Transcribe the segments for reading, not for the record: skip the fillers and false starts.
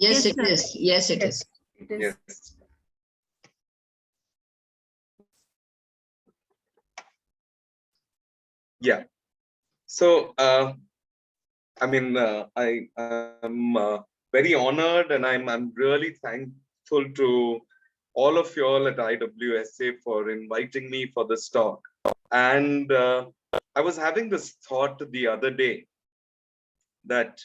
Yes, it sir. is. Yes, it is. It is. Yes. Yeah. So, I am very honored, and I'm really thankful to all of you all at IWSA for inviting me for this talk. And I was having this thought the other day that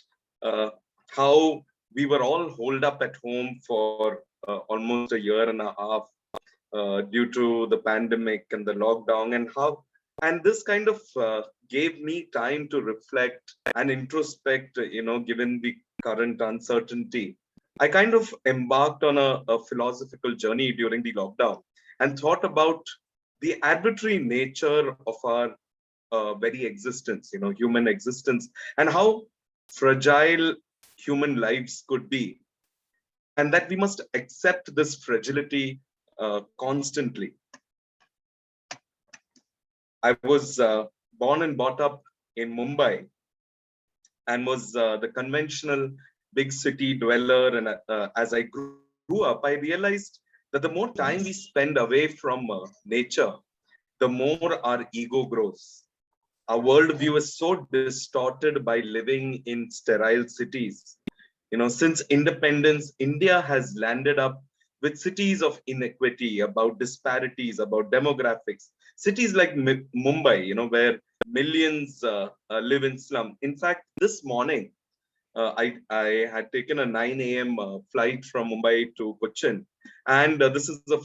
how we were all holed up at home for almost a year and a half due to the pandemic and the lockdown, and this kind of gave me time to reflect and introspect, given the current uncertainty. I kind of embarked on a philosophical journey during the lockdown and thought about the arbitrary nature of our very existence, human existence, and how fragile human lives could be, and that we must accept this fragility constantly. I was born and brought up in Mumbai and was the conventional big city dweller. And as I grew up, I realized that the more time we spend away from nature, the more our ego grows. Our worldview is so distorted by living in sterile cities. Since independence, India has landed up with cities of inequity, about disparities, about demographics. Cities like Mumbai, where millions live in slum. In fact, this morning, I had taken a 9 a.m. Flight from Mumbai to Cochin, and this is a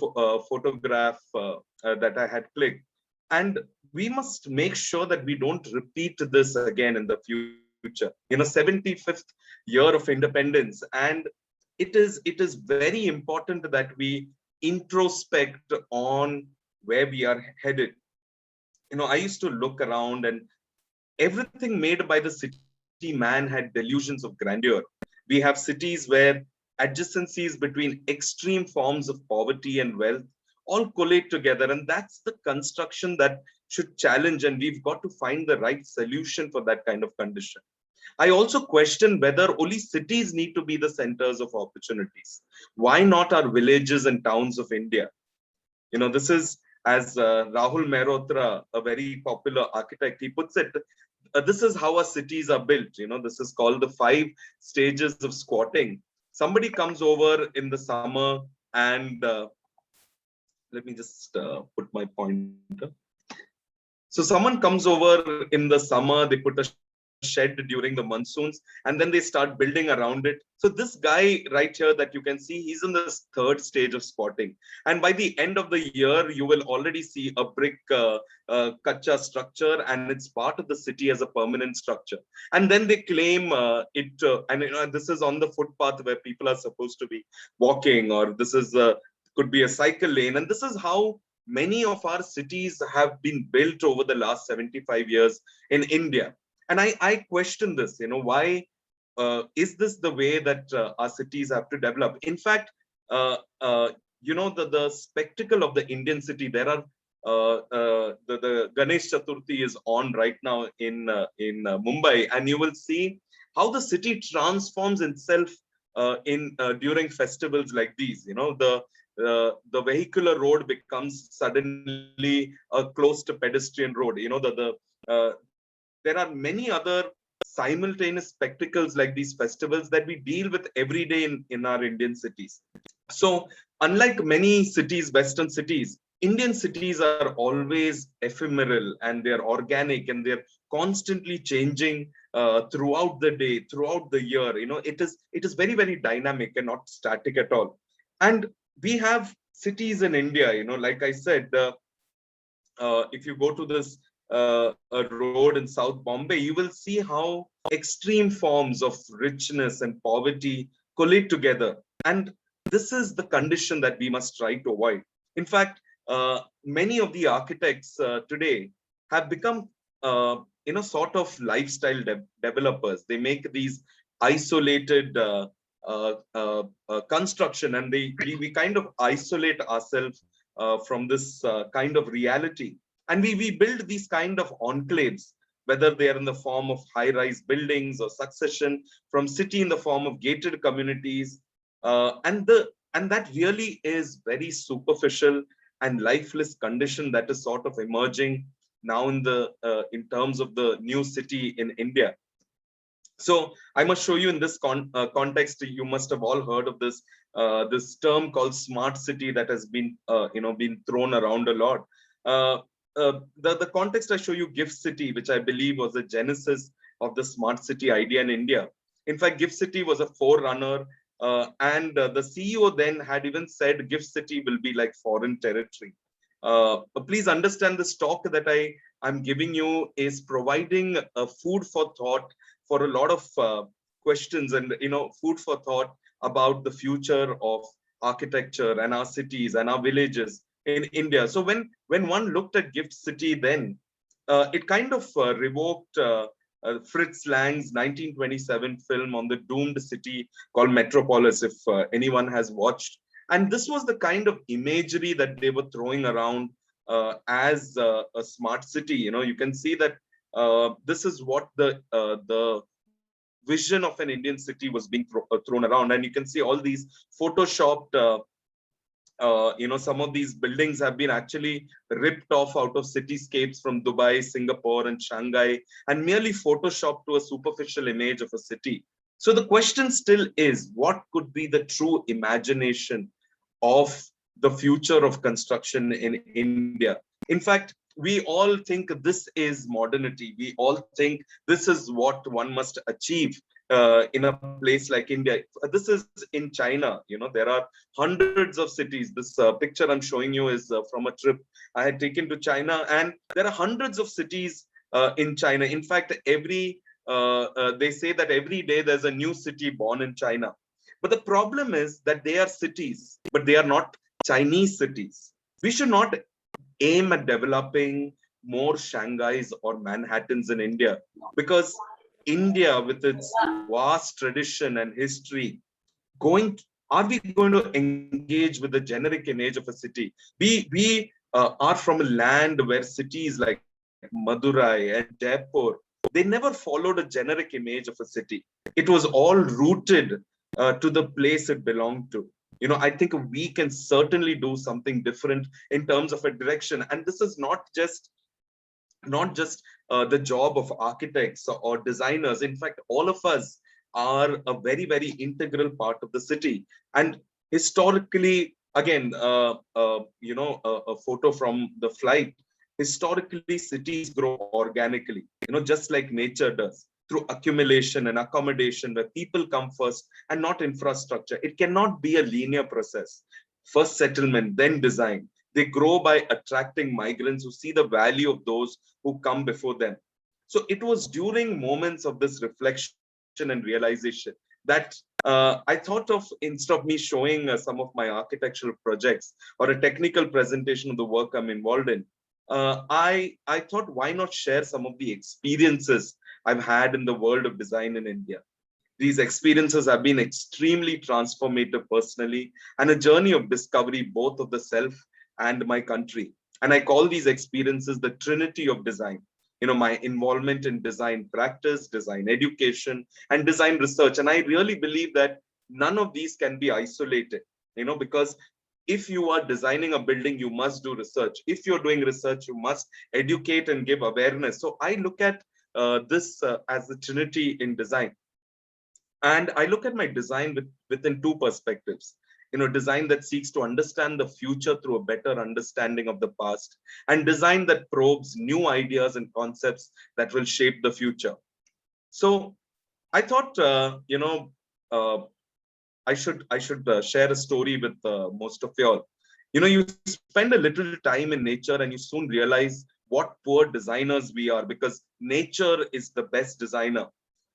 photograph that I had clicked. And we must make sure that we don't repeat this again in the future. 75th year of independence, and it is very important that we introspect on where we are headed. I used to look around, and everything made by the city man had delusions of grandeur. We have cities where adjacencies between extreme forms of poverty and wealth all collate together, and that's the construction that should challenge, and we've got to find the right solution for that kind of condition. I also question whether only cities need to be the centers of opportunities. Why not our villages and towns of India? This is, as Rahul Mehrotra, a very popular architect, he puts it, this is how our cities are built. This is called the 5 stages of squatting. Somebody comes over in the summer, and let me just put my pointer. So someone comes over in the summer, they put a shed during the monsoons, and then they start building around it. So this guy right here that you can see, he's in the 3rd stage of squatting. And by the end of the year, you will already see a brick kacha structure, and it's part of the city as a permanent structure. And then they claim and this is on the footpath where people are supposed to be walking, or this is could be a cycle lane. And this is how many of our cities have been built over the last 75 years in India. And I question this, why is this the way that our cities have to develop? In fact, the spectacle of the Indian city, there are the Ganesh Chaturthi is on right now in Mumbai, and you will see how the city transforms itself during festivals like these. The vehicular road becomes suddenly a close to pedestrian road. There are many other simultaneous spectacles like these festivals that we deal with every day in our Indian cities. So unlike many cities, Western cities, Indian cities are always ephemeral, and they're organic, and they're constantly changing throughout the day, throughout the year. It is very, very dynamic and not static at all. And we have cities in India, like I said, if you go to this a road in South Bombay, you will see how extreme forms of richness and poverty collide together. And this is the condition that we must try to avoid. In fact, many of the architects today have become, sort of lifestyle developers. They make these isolated construction, and we kind of isolate ourselves from this kind of reality. And we build these kind of enclaves whether they are in the form of high-rise buildings or succession from city in the form of gated communities. And that really is very superficial and lifeless condition that is sort of emerging now in terms of the new city in India. So I must show you in this context. You must have all heard of this term called smart city that has been been thrown around a lot. Uh, the context I show you, Gift City, which I believe was the genesis of the smart city idea in India. In fact, Gift City was a forerunner, and the CEO then had even said Gift City will be like foreign territory. Please understand this talk that I'm giving you is providing food for thought for a lot of questions, and food for thought about the future of architecture and our cities and our villages in India. So when one looked at Gift City, then it kind of revoked Fritz Lang's 1927 film on the doomed city called Metropolis, if anyone has watched. And this was the kind of imagery that they were throwing around as a smart city. You can see that this is what the vision of an Indian city was being thrown around, and you can see all these photoshopped. Some of these buildings have been actually ripped off out of cityscapes from Dubai, Singapore, and Shanghai, and merely photoshopped to a superficial image of a city. So the question still is, what could be the true imagination of the future of construction in India? In fact, we all think this is modernity. We all think this is what one must achieve in a place like India. This is in China. There are hundreds of cities. This picture I'm showing you is from a trip I had taken to China, and there are hundreds of cities in China. In fact, they say that every day there's a new city born in China. But the problem is that they are cities, but they are not Chinese cities. We should not aim at developing more Shanghais or Manhattans in India, because India, with its vast tradition and history, are we going to engage with the generic image of a city? We are from a land where cities like Madurai and Jaipur, they never followed a generic image of a city. It was all rooted to the place it belonged to. I think we can certainly do something different in terms of a direction. And this is not just the job of architects or designers. In fact, all of us are a very, very integral part of the city. And historically, again, a photo from the flight. Historically, cities grow organically, just like nature does, through accumulation and accommodation, where people come first and not infrastructure. It cannot be a linear process. First settlement, then design. They grow by attracting migrants who see the value of those who come before them. So it was during moments of this reflection and realization that I thought of, instead of me showing some of my architectural projects or a technical presentation of the work I'm involved in, I thought, why not share some of the experiences I've had in the world of design in India. These experiences have been extremely transformative personally, and a journey of discovery both of the self and my country. And I call these experiences the trinity of design. My involvement in design practice, design education, and design research. And I really believe that none of these can be isolated, because if you are designing a building, you must do research. If you're doing research, you must educate and give awareness. So I look at this as the trinity in design. And I look at my design within two perspectives. Design that seeks to understand the future through a better understanding of the past, and design that probes new ideas and concepts that will shape the future. So I thought, I should share a story with most of y'all. You spend a little time in nature and you soon realize what poor designers we are, because nature is the best designer.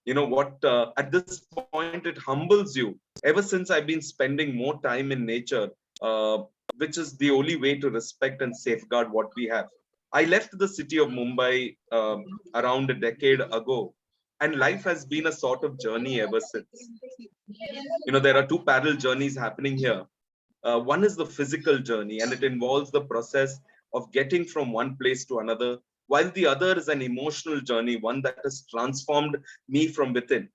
At this point, it humbles you. Ever since I've been spending more time in nature, which is the only way to respect and safeguard what we have. I left the city of Mumbai around a decade ago, and life has been a sort of journey ever since. There are two parallel journeys happening here. One is the physical journey, and it involves the process of getting from one place to another while the other is an emotional journey, one that has transformed me from within.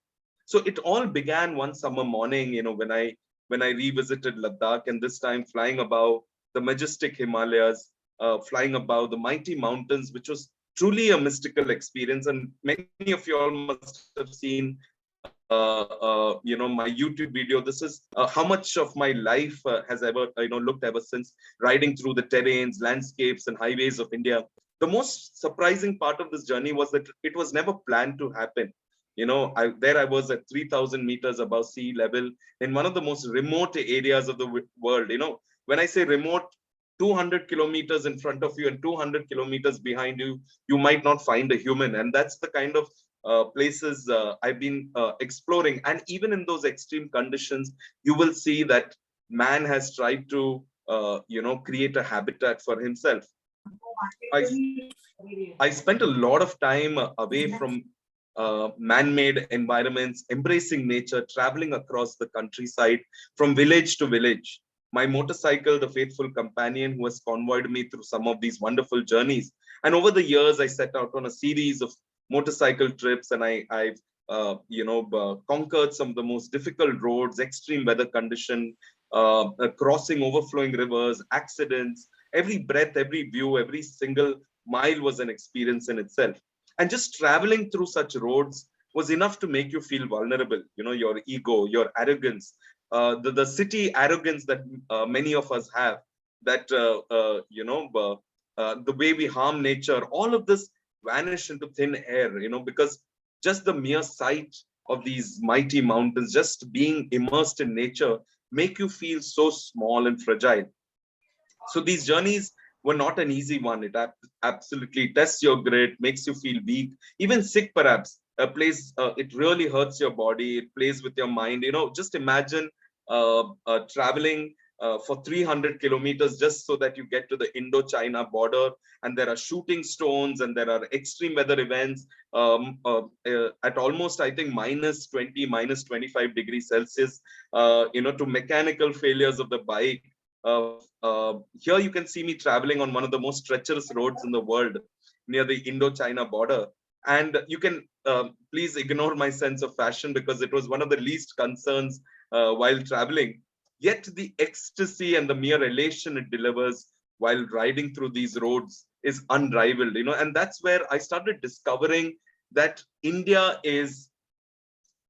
So it all began one summer morning, when I revisited Ladakh, and this time flying above the majestic Himalayas, flying above the mighty mountains, which was truly a mystical experience. And many of you all must have seen, my YouTube video. This is how much of my life has ever, looked ever since, riding through the terrains, landscapes, and highways of India. The most surprising part of this journey was that it was never planned to happen. I was at 3,000 meters above sea level in one of the most remote areas of the world. When I say remote, 200 kilometers in front of you and 200 kilometers behind you, you might not find a human. And that's the kind of places I've been exploring. And even in those extreme conditions, you will see that man has tried to, create a habitat for himself. I, I spent a lot of time away from man-made environments, embracing nature, traveling across the countryside from village to village. My motorcycle, the faithful companion who has convoyed me through some of these wonderful journeys. And over the years, I set out on a series of motorcycle trips, and I've conquered some of the most difficult roads, extreme weather condition, crossing overflowing rivers, accidents. Every breath, every view, every single mile was an experience in itself. And just traveling through such roads was enough to make you feel vulnerable. Your ego, your arrogance, the city arrogance that many of us have, that the way we harm nature, all of this vanish into thin air, because just the mere sight of these mighty mountains, just being immersed in nature, make you feel so small and fragile. So these journeys were not an easy one. It absolutely tests your grit, makes you feel weak, even sick perhaps. A place, it really hurts your body. It plays with your mind. Just imagine traveling for 300 kilometers just so that you get to the Indo-China border, and there are shooting stones and there are extreme weather events at almost, I think, minus 20, minus 25 degrees Celsius, to mechanical failures of the bike. Here you can see me traveling on one of the most treacherous roads in the world near the Indo-China border. And you can please ignore my sense of fashion, because it was one of the least concerns while traveling. Yet the ecstasy and the mere elation it delivers while riding through these roads is unrivaled, and that's where I started discovering that India is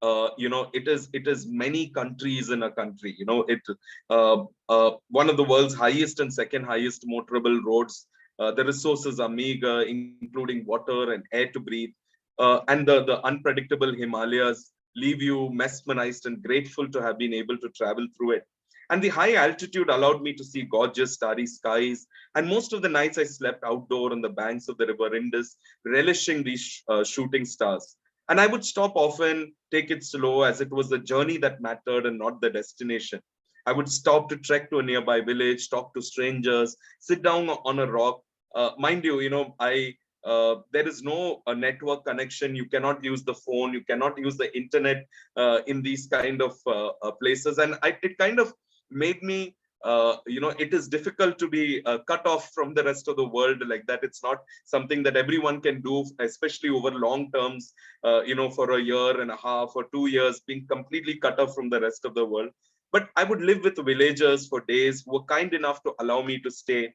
it is many countries in a country. One of the world's highest and second highest motorable roads. The resources are meager, including water and air to breathe. And the unpredictable Himalayas leave you mesmerized and grateful to have been able to travel through it. And the high altitude allowed me to see gorgeous starry skies. And most of the nights I slept outdoor on the banks of the river Indus, relishing these shooting stars. And I would stop often, take it slow, as it was the journey that mattered and not the destination. I would stop to trek to a nearby village, talk to strangers, sit down on a rock. Mind you, there is no network connection. You cannot use the phone. You cannot use the internet in these kind of places. And it kind of made me it is difficult to be cut off from the rest of the world like that. It's not something that everyone can do, especially over long terms, for a year and a half or 2 years, being completely cut off from the rest of the world. But I would live with villagers for days who were kind enough to allow me to stay.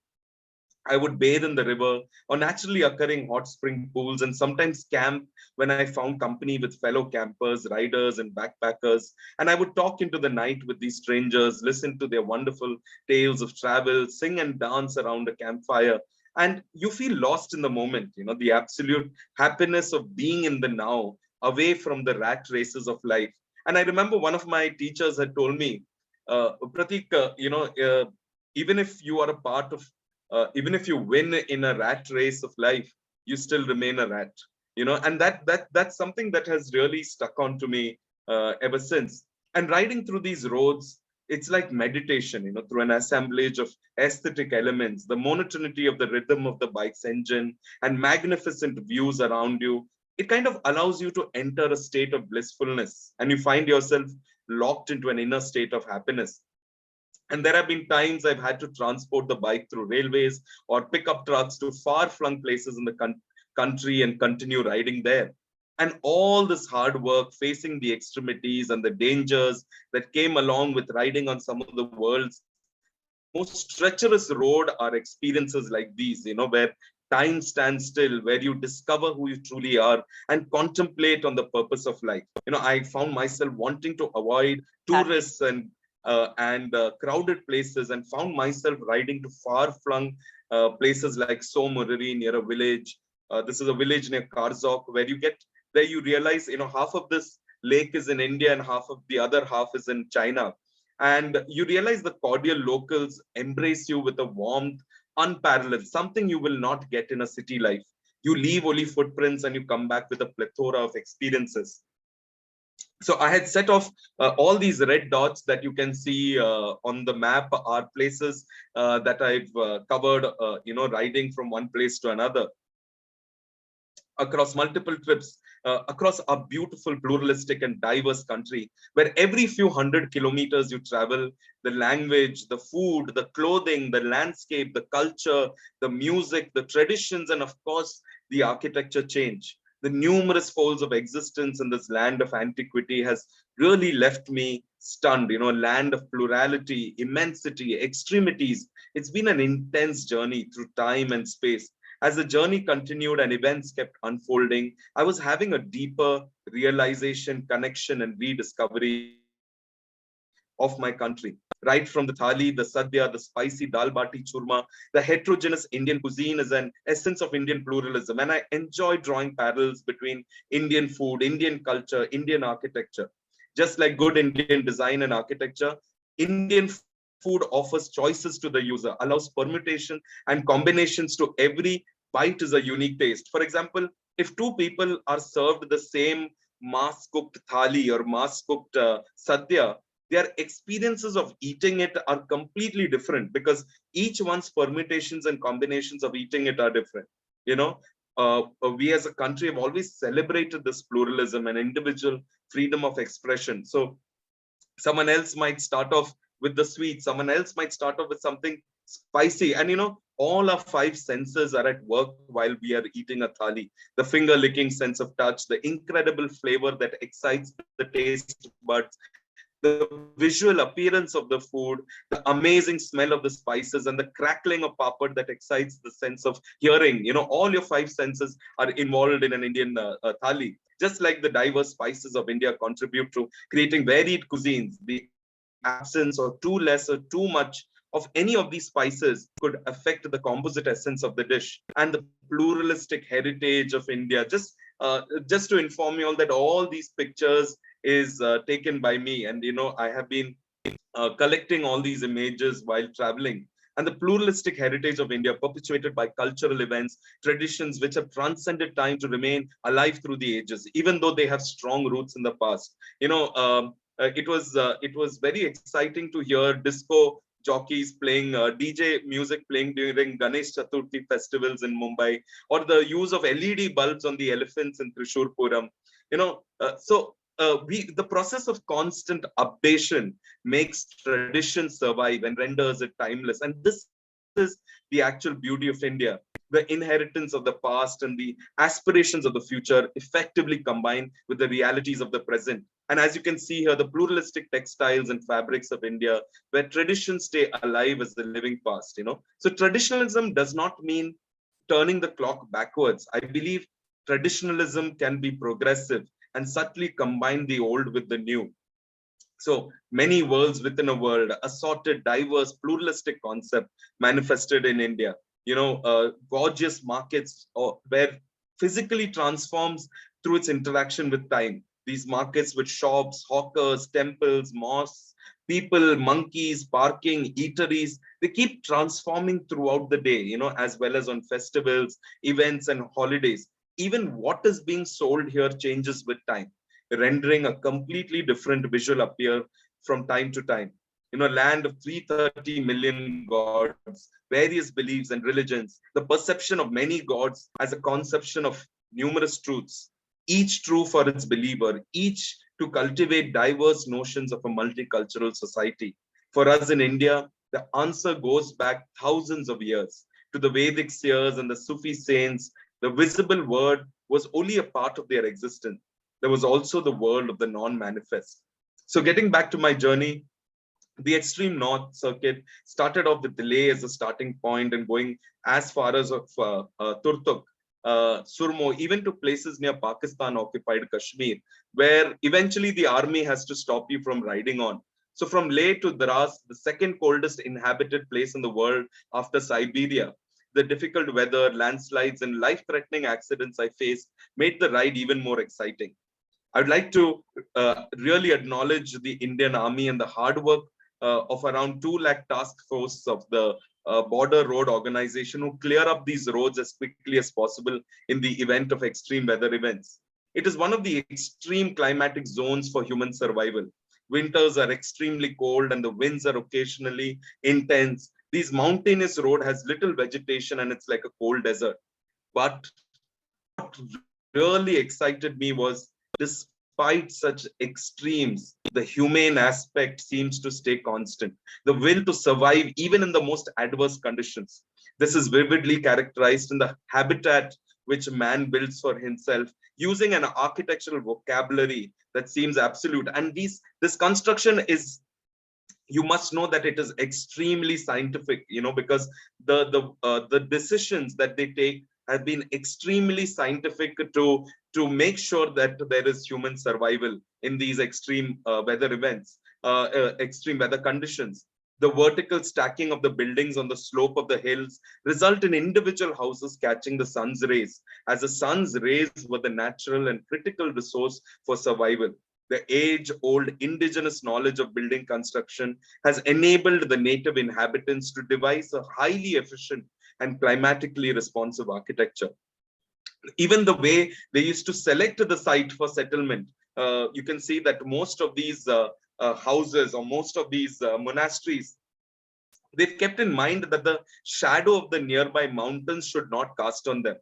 I would bathe in the river or naturally occurring hot spring pools, and sometimes camp when I found company with fellow campers, riders, and backpackers. And I would talk into the night with these strangers, listen to their wonderful tales of travel, sing and dance around a campfire. And you feel lost in the moment, the absolute happiness of being in the now, away from the rat races of life. And I remember one of my teachers had told me, Pratik, even if you are a part of even if you win in a rat race of life, you still remain a rat. And that's something that has really stuck on to me ever since. And riding through these roads, it's like meditation, through an assemblage of aesthetic elements, the monotonity of the rhythm of the bike's engine and magnificent views around you. It kind of allows you to enter a state of blissfulness, and you find yourself locked into an inner state of happiness. And there have been times I've had to transport the bike through railways or pick up trucks to far flung places in the country and continue riding there. And all this hard work, facing the extremities and the dangers that came along with riding on some of the world's most treacherous road, are experiences like these, where time stands still, where you discover who you truly are and contemplate on the purpose of life. I found myself wanting to avoid tourists and crowded places, and found myself riding to far-flung places like Somorari near a village. This is a village near Karzok, where you realize, half of this lake is in India and half of the other half is in China. And you realize the cordial locals embrace you with a warmth unparalleled, something you will not get in a city life. You leave only footprints and you come back with a plethora of experiences. So I had set off all these red dots that you can see on the map are places that I've covered, riding from one place to another across multiple trips, across a beautiful, pluralistic, and diverse country, where every few 100 kilometers you travel, the language, the food, the clothing, the landscape, the culture, the music, the traditions, and of course, the architecture change. The numerous folds of existence in this land of antiquity has really left me stunned. A land of plurality, immensity, extremities. It's been an intense journey through time and space. As the journey continued and events kept unfolding, I was having a deeper realization, connection, and rediscovery of my country. Right from the thali, the sadhya, the spicy dal bati churma, the heterogeneous Indian cuisine is an essence of Indian pluralism. And I enjoy drawing parallels between Indian food, Indian culture, Indian architecture. Just like good Indian design and architecture, Indian food offers choices to the user, allows permutation and combinations to every bite is a unique taste. For example, if two people are served the same mass-cooked thali or mass-cooked sadhya, their experiences of eating it are completely different because each one's permutations and combinations of eating it are different. We as a country have always celebrated this pluralism and individual freedom of expression. So someone else might start off with the sweet, someone else might start off with something spicy. And all our five senses are at work while we are eating a thali. The finger licking sense of touch, the incredible flavor that excites the taste buds, the visual appearance of the food, the amazing smell of the spices, and the crackling of papad that excites the sense of hearing. All your five senses are involved in an Indian thali. Just like the diverse spices of India contribute to creating varied cuisines, the absence or too less or too much of any of these spices could affect the composite essence of the dish. And the pluralistic heritage of India, just to inform you all that all these pictures is taken by me, and I have been collecting all these images while traveling. And the pluralistic heritage of India, perpetuated by cultural events, traditions which have transcended time to remain alive through the ages, even though they have strong roots in the past. It was very exciting to hear disco jockeys playing DJ music playing during Ganesh Chaturthi festivals in Mumbai, or the use of LED bulbs on the elephants in Thrissur Puram. The process of constant updation makes tradition survive and renders it timeless. And this is the actual beauty of India. The inheritance of the past and the aspirations of the future effectively combine with the realities of the present. And as you can see here, the pluralistic textiles and fabrics of India, where traditions stay alive as the living past. So traditionalism does not mean turning the clock backwards. I believe traditionalism can be progressive and subtly combine the old with the new. So many worlds within a world, assorted, diverse, pluralistic concept manifested in India. Gorgeous markets where physically transforms through its interaction with time. These markets with shops, hawkers, temples, mosques, people, monkeys, parking, eateries, they keep transforming throughout the day, as well as on festivals, events, and holidays. Even what is being sold here changes with time, rendering a completely different visual appear from time to time. Land of 330 million gods, various beliefs and religions, the perception of many gods as a conception of numerous truths, each true for its believer, each to cultivate diverse notions of a multicultural society. For us in India, the answer goes back thousands of years to the Vedic seers and the Sufi saints The visible world was only a part of their existence. There was also the world of the non-manifest. So getting back to my journey, the extreme north circuit started off with Leh as a starting point and going as far as of Turtuk, Surmo, even to places near Pakistan occupied Kashmir, where eventually the army has to stop you from riding on. So from Leh to Dras, the second coldest inhabited place in the world after Siberia, the difficult weather, landslides, and life-threatening accidents I faced made the ride even more exciting. I'd like to really acknowledge the Indian Army and the hard work of around 2 lakh task force of the border road organization who clear up these roads as quickly as possible in the event of extreme weather events. It is one of the extreme climatic zones for human survival. Winters are extremely cold and the winds are occasionally intense. These mountainous road has little vegetation and it's like a cold desert. But what really excited me was, despite such extremes, the humane aspect seems to stay constant. The will to survive even in the most adverse conditions. This is vividly characterized in the habitat which man builds for himself using an architectural vocabulary that seems absolute. And this construction is, you must know that it is extremely scientific, because the decisions that they take have been extremely scientific to make sure that there is human survival in these extreme weather events, extreme weather conditions. The vertical stacking of the buildings on the slope of the hills result in individual houses catching the sun's rays, as the sun's rays were the natural and critical resource for survival. The age-old indigenous knowledge of building construction has enabled the native inhabitants to devise a highly efficient and climatically responsive architecture. Even the way they used to select the site for settlement, you can see that most of these houses or most of these monasteries, they've kept in mind that the shadow of the nearby mountains should not cast on them,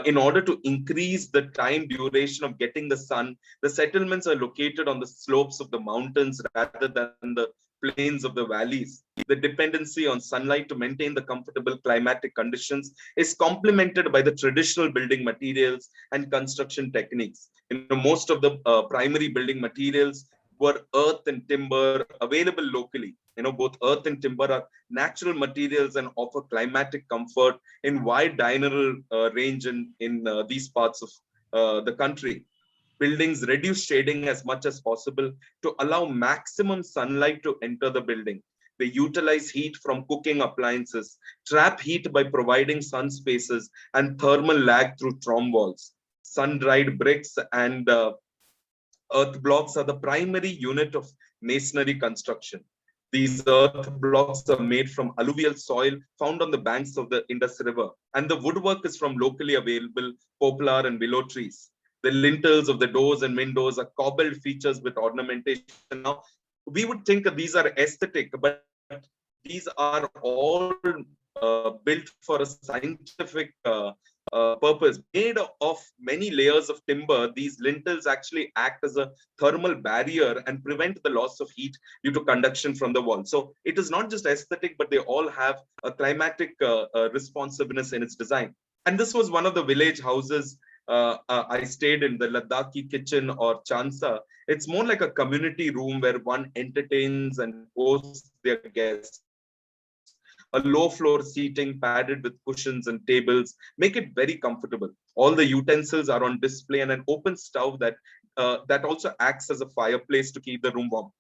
in order to increase the time duration of getting the sun. The settlements are located on the slopes of the mountains rather than the plains of the valleys. The dependency on sunlight to maintain the comfortable climatic conditions is complemented by the traditional building materials and construction techniques. Most of the primary building materials were earth and timber available locally. Both earth and timber are natural materials and offer climatic comfort in wide diurnal range in these parts of the country. Buildings reduce shading as much as possible to allow maximum sunlight to enter the building. They utilize heat from cooking appliances, trap heat by providing sun spaces, and thermal lag through trom walls. Sun-dried bricks and earth blocks are the primary unit of masonry construction. These earth blocks are made from alluvial soil found on the banks of the Indus River, and the woodwork is from locally available poplar and willow trees. The lintels of the doors and windows are cobbled features with ornamentation. Now, we would think that these are aesthetic, but these are all built for a scientific purpose. Made of many layers of timber, these lintels actually act as a thermal barrier and prevent the loss of heat due to conduction from the wall. So it is not just aesthetic, but they all have a climatic responsiveness in its design. And this was one of the village houses I stayed in, the Ladakhi kitchen or chansa. It's more like a community room where one entertains and hosts their guests. A low floor seating padded with cushions and tables make it very comfortable. All the utensils are on display and an open stove that also acts as a fireplace to keep the room warm.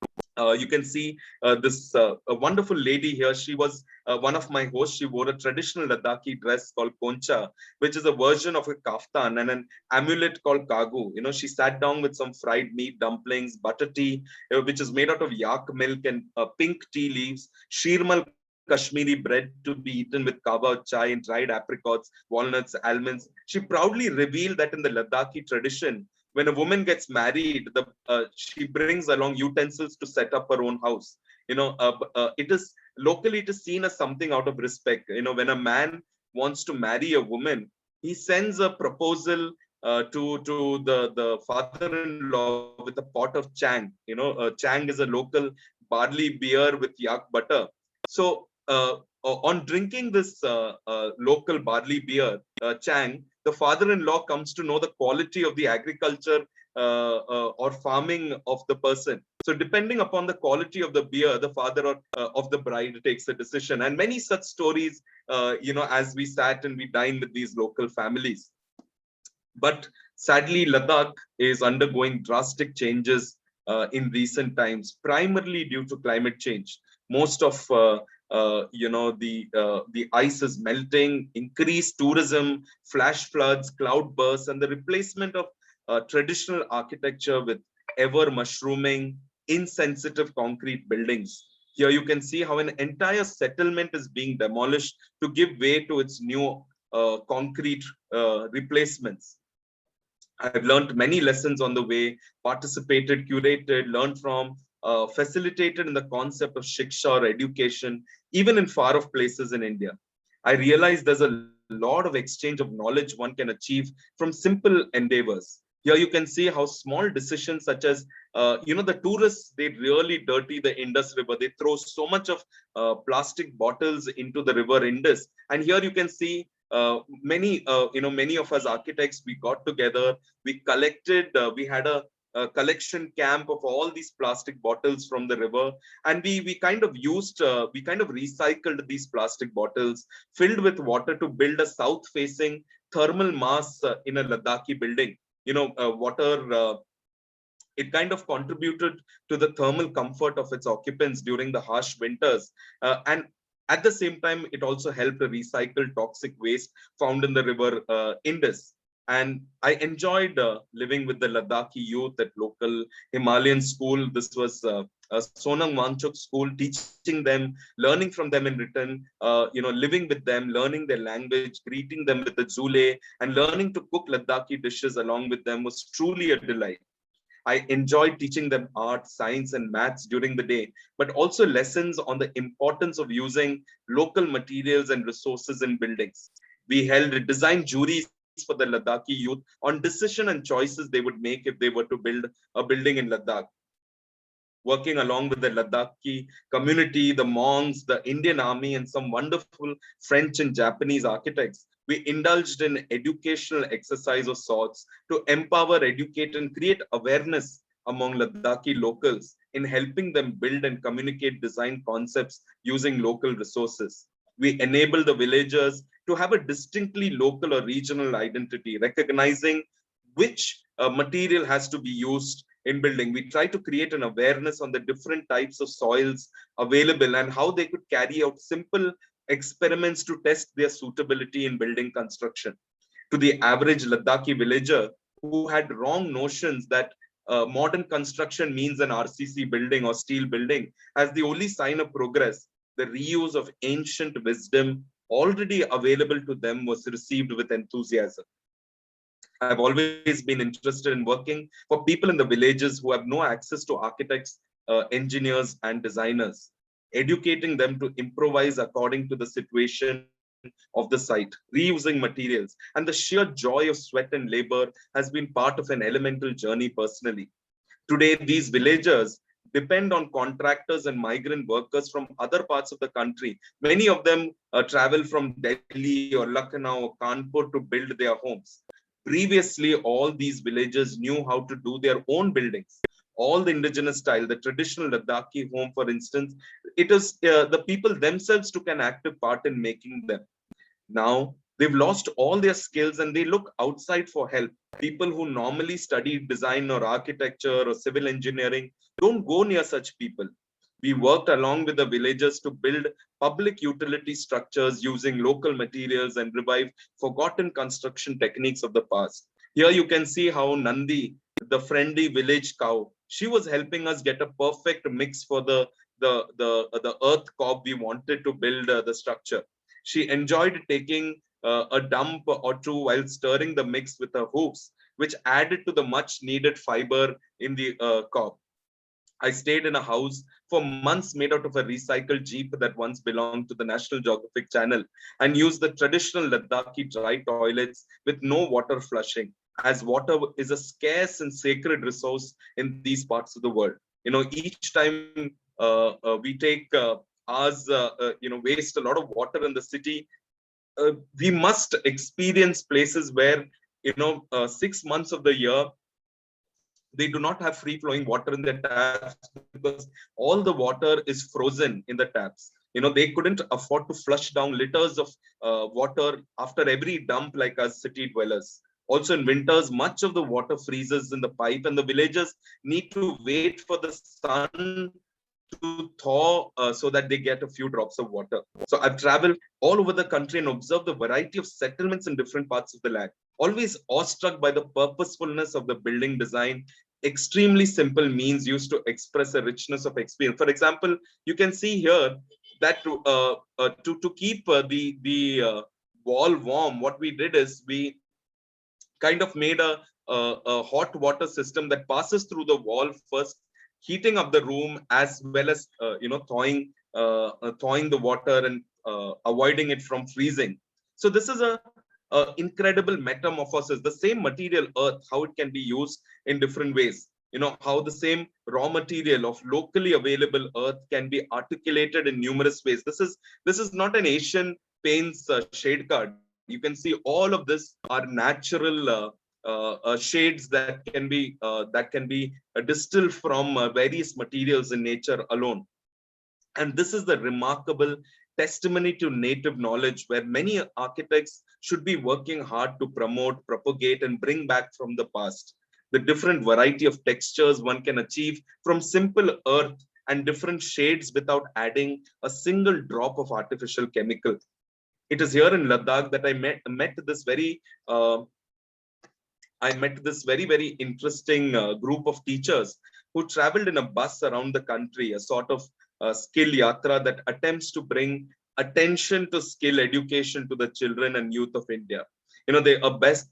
You can see this a wonderful lady here. She was one of my hosts. She wore a traditional Ladakhi dress called koncha, which is a version of a kaftan, and an amulet called kagu. She sat down with some fried meat, dumplings, butter tea, which is made out of yak milk and pink tea leaves, shirmal Kashmiri bread to be eaten with kava chai and dried apricots, walnuts, almonds. She proudly revealed that in the Ladakhi tradition, when a woman gets married, she brings along utensils to set up her own house. It is locally, it is seen as something out of respect. When a man wants to marry a woman, he sends a proposal to the father-in-law with a pot of chang. Chang is a local barley beer with yak butter. So on drinking this local barley beer, Chang, the father-in-law comes to know the quality of the agriculture or farming of the person. So depending upon the quality of the beer, the father of the bride takes a decision. And many such stories, as we sat and we dined with these local families. But sadly, Ladakh is undergoing drastic changes in recent times, primarily due to climate change. Most of the ice is melting, increased tourism, flash floods, cloud bursts, and the replacement of traditional architecture with ever mushrooming, insensitive concrete buildings. Here you can see how an entire settlement is being demolished to give way to its new concrete replacements. I've learned many lessons on the way, participated, curated, learned from, facilitated in the concept of shiksha or education, even in far off places in India. I realized there's a lot of exchange of knowledge one can achieve from simple endeavors. Here you can see how small decisions such as, the tourists, they really dirty the Indus River. They throw so much of plastic bottles into the river Indus. And here you can see many of us architects, we got together, we collected, we had a collection camp of all these plastic bottles from the river, and we kind of we kind of recycled these plastic bottles, filled with water to build a south facing thermal mass in a Ladakhi building. Water, it kind of contributed to the thermal comfort of its occupants during the harsh winters. And at the same time, it also helped to recycle toxic waste found in the river Indus. And I enjoyed living with the Ladakhi youth at local Himalayan school. This was a Sonam Wangchuk school, teaching them, learning from them in return, living with them, learning their language, greeting them with the zule, and learning to cook Ladakhi dishes along with them was truly a delight. I enjoyed teaching them art, science, and maths during the day, but also lessons on the importance of using local materials and resources in buildings. We held design juries for the Ladakhi youth on decision and choices they would make if they were to build a building in Ladakh. Working along with the Ladakhi community, the monks, the Indian army, and some wonderful French and Japanese architects, we indulged in educational exercise of sorts to empower, educate, and create awareness among Ladakhi locals in helping them build and communicate design concepts using local resources. We enable the villagers to have a distinctly local or regional identity, recognizing which material has to be used in building. We try to create an awareness on the different types of soils available and how they could carry out simple experiments to test their suitability in building construction. To the average Ladakhi villager who had wrong notions that modern construction means an RCC building or steel building as the only sign of progress, the reuse of ancient wisdom already available to them was received with enthusiasm. I've always been interested in working for people in the villages who have no access to architects, engineers, and designers, educating them to improvise according to the situation of the site, reusing materials, and the sheer joy of sweat and labor has been part of an elemental journey personally. Today, these villagers depend on contractors and migrant workers from other parts of the country. Many of them travel from Delhi or Lucknow or Kanpur to build their homes. Previously, all these villagers knew how to do their own buildings. All the indigenous style, the traditional Ladakhi home, for instance, it is the people themselves took an active part in making them. Now they've lost all their skills and they look outside for help. People who normally study design or architecture or civil engineering don't go near such people. We worked along with the villagers to build public utility structures using local materials and revive forgotten construction techniques of the past. Here you can see how Nandi, the friendly village cow, she was helping us get a perfect mix for the earth cob we wanted to build the structure. She enjoyed taking a dump or two while stirring the mix with her hooves, which added to the much needed fiber in the cob. I stayed in a house for months made out of a recycled jeep that once belonged to the National Geographic Channel and used the traditional Ladakhi dry toilets with no water flushing, as water is a scarce and sacred resource in these parts of the world. Each time we take hours, waste a lot of water in the city. We must experience places where, 6 months of the year, they do not have free flowing water in their taps because all the water is frozen in the taps. They couldn't afford to flush down liters of water after every dump like us city dwellers. Also in winters, much of the water freezes in the pipe, and the villagers need to wait for the sun to thaw so that they get a few drops of water. So I've traveled all over the country and observed the variety of settlements in different parts of the land. Always awestruck by the purposefulness of the building design, extremely simple means used to express a richness of experience. For example, you can see here that to keep the wall warm, what we did is we kind of made a hot water system that passes through the wall first, heating up the room as well as thawing the water and avoiding it from freezing. So this is a incredible metamorphosis. The same material, earth, how it can be used in different ways. How the same raw material of locally available earth can be articulated in numerous ways. This is not an Asian paints shade card. You can see all of this are natural shades that can be distilled from various materials in nature alone. And this is the remarkable testimony to native knowledge, where many architects should be working hard to promote, propagate, and bring back from the past. The different variety of textures one can achieve from simple earth and different shades without adding a single drop of artificial chemical. It is here in Ladakh that met this uh, very interesting group of teachers who traveled in a bus around the country, a sort of skill yatra that attempts to bring attention to skill education to the children and youth of India. They a bus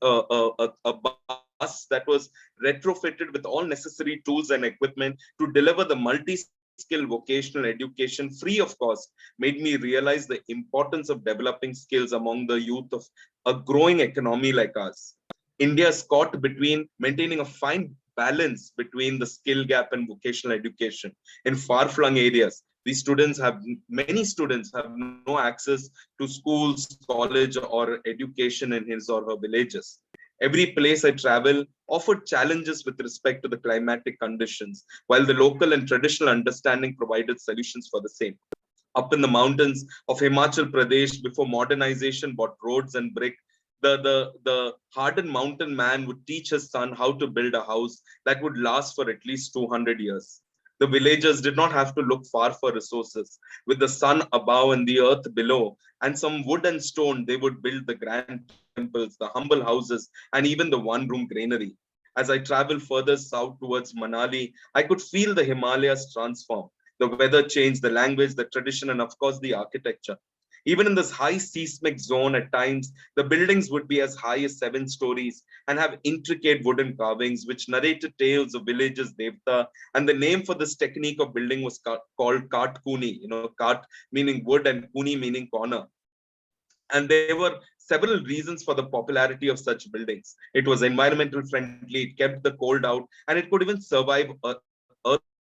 that was retrofitted with all necessary tools and equipment to deliver the multi-skill vocational education free of cost made me realize the importance of developing skills among the youth of a growing economy like ours. India is caught between maintaining a fine balance between the skill gap and vocational education in far-flung areas. Many students have no access to schools, college, or education in his or her villages. Every place I travel offered challenges with respect to the climatic conditions, while the local and traditional understanding provided solutions for the same. Up in the mountains of Himachal Pradesh, before modernization bought roads and brick, the hardened mountain man would teach his son how to build a house that would last for at least 200 years. The villagers did not have to look far for resources. With the sun above and the earth below, and some wood and stone, they would build the grand temples, the humble houses, and even the one-room granary. As I traveled further south towards Manali, I could feel the Himalayas transform. The weather changed, the language, the tradition, and of course the architecture. Even in this high seismic zone, at times, the buildings would be as high as 7 stories and have intricate wooden carvings which narrated tales of villages, Devta. And the name for this technique of building was called Kaat Kuni, Kaat meaning wood and Kuni meaning corner. And there were several reasons for the popularity of such buildings. It was environmental friendly, it kept the cold out, and it could even survive an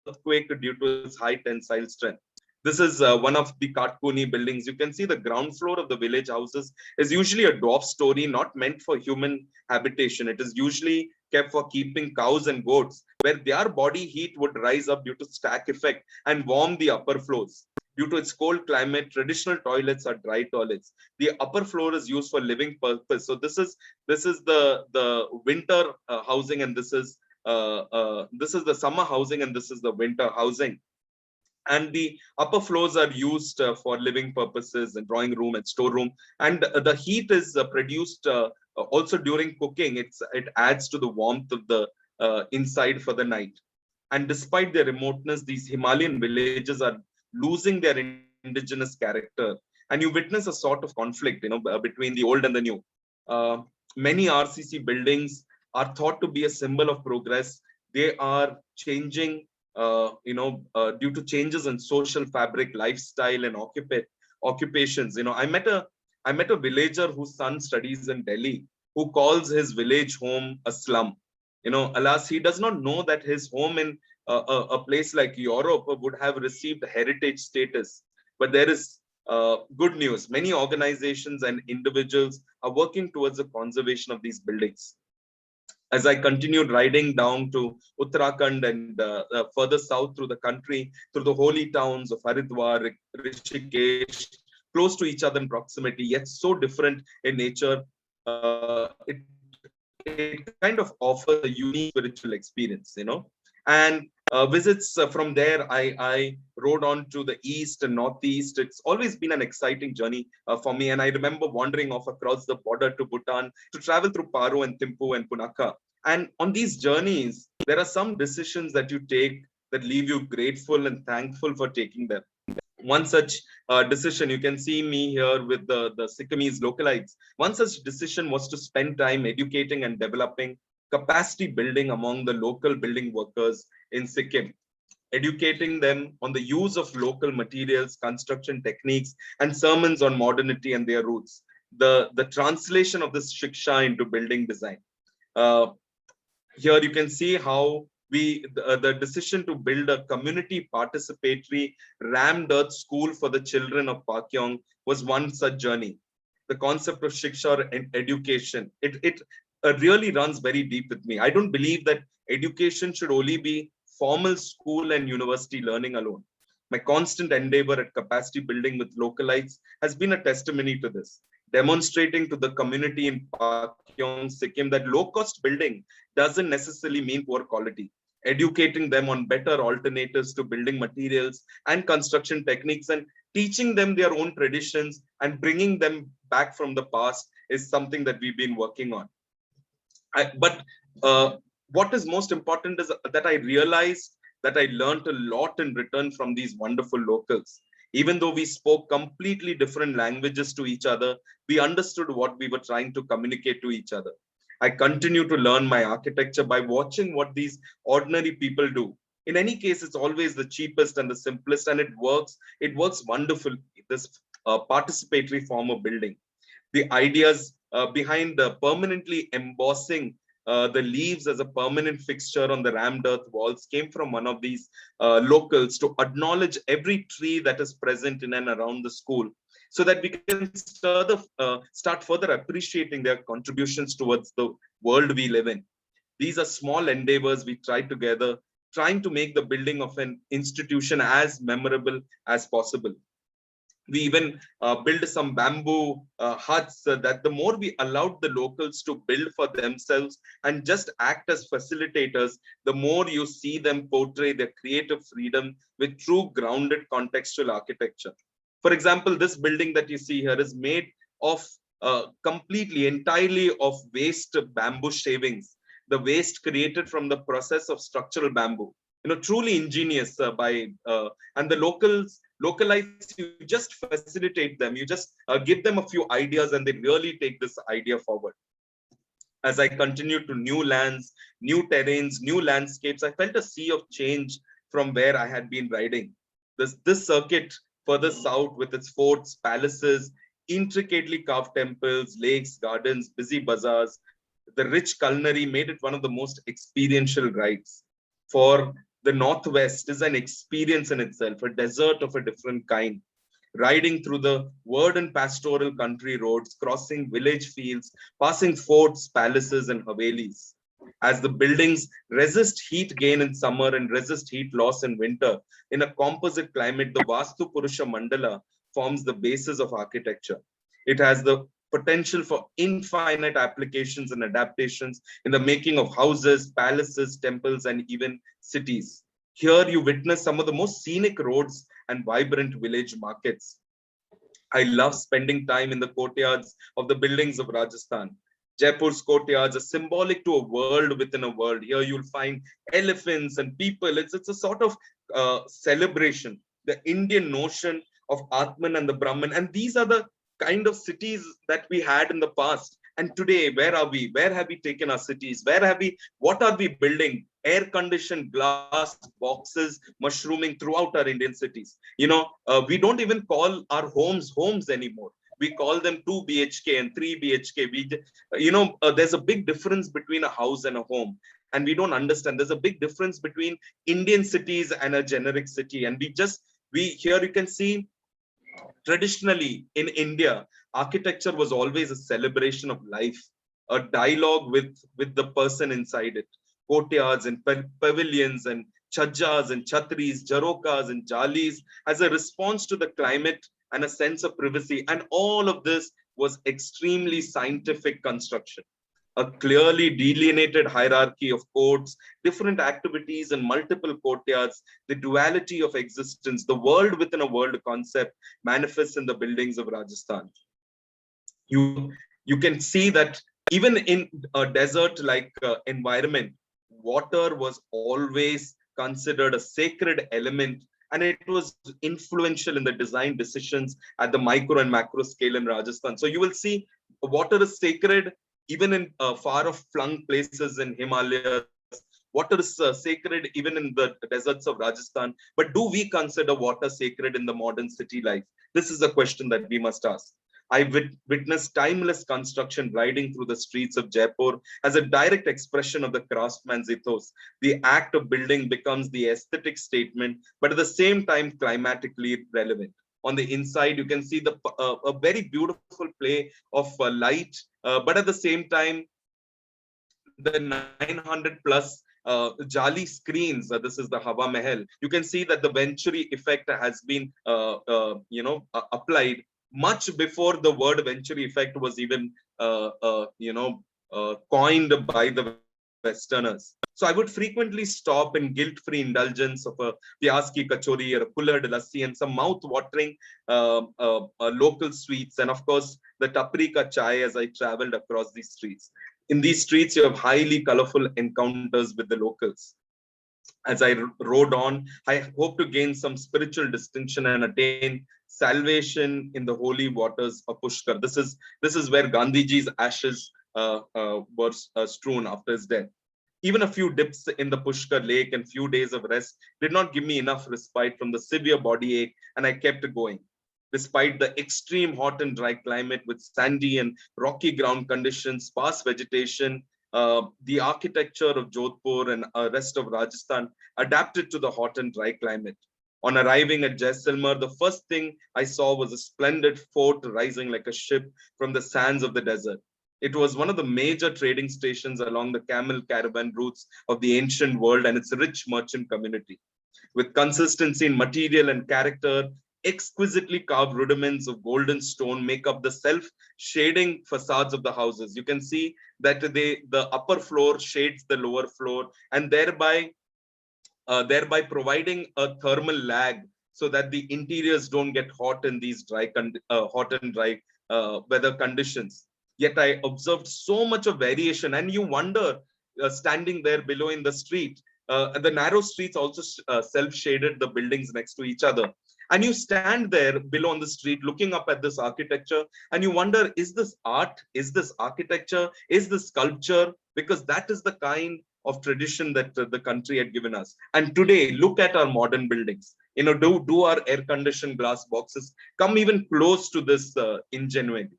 earthquake due to its high tensile strength. This is one of the Katkuni buildings. You can see the ground floor of the village houses is usually a dwarf story, not meant for human habitation. It is usually kept for keeping cows and goats, where their body heat would rise up due to stack effect and warm the upper floors. Due to its cold climate, traditional toilets are dry toilets. The upper floor is used for living purpose. So this is the winter housing, and this is the summer housing, and this is the winter housing. And the upper floors are used for living purposes and drawing room and storeroom. And the heat is produced also during cooking. It adds to the warmth of the inside for the night. And despite their remoteness, these Himalayan villages are losing their indigenous character. And you witness a sort of conflict, between the old and the new. Uh, Many RCC buildings are thought to be a symbol of progress. They are changing, due to changes in social fabric, lifestyle, and occupations. I met a villager whose son studies in Delhi, who calls his village home a slum. Alas, he does not know that his home in a place like Europe would have received heritage status. But there is good news. Many organizations and individuals are working towards the conservation of these buildings. As I continued riding down to Uttarakhand and further south through the country, through the holy towns of Haridwar, Rishikesh, close to each other in proximity, yet so different in nature, it kind of offers a unique spiritual experience, And visits from there, I rode on to the east and northeast. It's always been an exciting journey for me. And I remember wandering off across the border to Bhutan to travel through Paro and Thimphu and Punakha. And on these journeys, there are some decisions that you take that leave you grateful and thankful for taking them. One such decision, you can see me here with the Sikkimese localites. One such decision was to spend time educating and developing capacity building among the local building workers in Sikkim, educating them on the use of local materials, construction techniques, and sermons on modernity and their roots. The translation of this Shiksha into building design. Here you can see how the decision to build a community participatory rammed earth school for the children of Pakyong was one such journey. The concept of Shiksha and education, it really runs very deep with me. I don't believe that education should only be formal school and university learning alone. My constant endeavor at capacity building with localites has been a testimony to this, demonstrating to the community in Pakyong, Sikkim, that low-cost building doesn't necessarily mean poor quality. Educating them on better alternatives to building materials and construction techniques, and teaching them their own traditions and bringing them back from the past is something that we've been working on. But what is most important is that I realized that I learned a lot in return from these wonderful locals. Even though we spoke completely different languages to each other, we understood what we were trying to communicate to each other. I continue to learn my architecture by watching what these ordinary people do. In any case, it's always the cheapest and the simplest, and it works. It works wonderfully, this participatory form of building. The ideas behind the permanently embossing the leaves as a permanent fixture on the rammed earth walls came from one of these locals to acknowledge every tree that is present in and around the school, so that we can start further appreciating their contributions towards the world we live in. These are small endeavors we try together, trying to make the building of an institution as memorable as possible. We even build some bamboo huts that the more we allowed the locals to build for themselves and just act as facilitators, the more you see them portray their creative freedom with true grounded contextual architecture. For example, this building that you see here is made of completely, entirely of waste bamboo shavings, the waste created from the process of structural bamboo. Truly ingenious and the localites, you just facilitate them, you just give them a few ideas, and they really take this idea forward. As I continued to new lands, new terrains, new landscapes, I felt a sea of change from where I had been riding. This circuit further south, with its forts, palaces, intricately carved temples, lakes, gardens, busy bazaars, the rich culinary made it one of the most experiential rides. For the Northwest is an experience in itself, a desert of a different kind. Riding through the verdant pastoral country roads, crossing village fields, passing forts, palaces, and havelis. As the buildings resist heat gain in summer and resist heat loss in winter, in a composite climate, the Vastu Purusha Mandala forms the basis of architecture. It has the potential for infinite applications and adaptations in the making of houses, palaces, temples, and even cities. Here you witness some of the most scenic roads and vibrant village markets. I love spending time in the courtyards of the buildings of Rajasthan. Jaipur's courtyards are symbolic to a world within a world. Here you'll find elephants and people. It's a sort of celebration, the Indian notion of Atman and the Brahman. And these are the kind of cities that we had in the past. And today, where are we? Where have we taken our cities? What are we building? Air-conditioned glass boxes mushrooming throughout our Indian cities. We don't even call our homes anymore. We call them 2 BHK and 3 BHK. There's a big difference between a house and a home. And we don't understand. There's a big difference between Indian cities and a generic city. And here you can see Traditionally in India, architecture was always a celebration of life, a dialogue with the person inside it. Courtyards and pavilions and chajjas and chatris, jarokas and jalis as a response to the climate and a sense of privacy. And all of this was extremely scientific construction, a clearly delineated hierarchy of courts, different activities, and multiple courtyards, the duality of existence, the world within a world concept manifests in the buildings of Rajasthan. You can see that even in a desert like environment, water was always considered a sacred element, and it was influential in the design decisions at the micro and macro scale in Rajasthan. So you will see water is sacred even in far off flung places in Himalayas. Water is sacred even in the deserts of Rajasthan. But do we consider water sacred in the modern city life? This is a question that we must ask. I witnessed timeless construction riding through the streets of Jaipur as a direct expression of the craftsman's ethos. The act of building becomes the aesthetic statement, but at the same time, climatically relevant. On the inside, you can see a very beautiful play of light, but at the same time, the 900 plus Jali screens. This is the Hawa Mahal. You can see that the Venturi effect has been, applied much before the word Venturi effect was even, coined by the Westerners. So I would frequently stop in guilt-free indulgence of a Pyaski kachori or a pullad lassi and some mouth-watering local sweets, and of course the tapri ka chai as I traveled across these streets. In these streets, you have highly colorful encounters with the locals. As I rode on, I hope to gain some spiritual distinction and attain salvation in the holy waters of Pushkar. This is where Gandhiji's ashes were strewn after his death. Even a few dips in the Pushkar lake and few days of rest did not give me enough respite from the severe body ache, and I kept going. Despite the extreme hot and dry climate with sandy and rocky ground conditions, sparse vegetation, the architecture of Jodhpur and rest of Rajasthan adapted to the hot and dry climate. On arriving at Jaisalmer, the first thing I saw was a splendid fort rising like a ship from the sands of the desert. It was one of the major trading stations along the camel caravan routes of the ancient world and its rich merchant community. With consistency in material and character, exquisitely carved rudiments of golden stone make up the self-shading facades of the houses. You can see that the upper floor shades the lower floor, and thereby providing a thermal lag so that the interiors don't get hot in these hot and dry weather conditions. Yet I observed so much of variation, and you wonder, standing there below in the street, the narrow streets also self-shaded the buildings next to each other. And you stand there below on the street looking up at this architecture, and you wonder, is this art? Is this architecture? Is this sculpture? Because that is the kind of tradition that the country had given us. And today, look at our modern buildings. Do our air-conditioned glass boxes come even close to this ingenuity?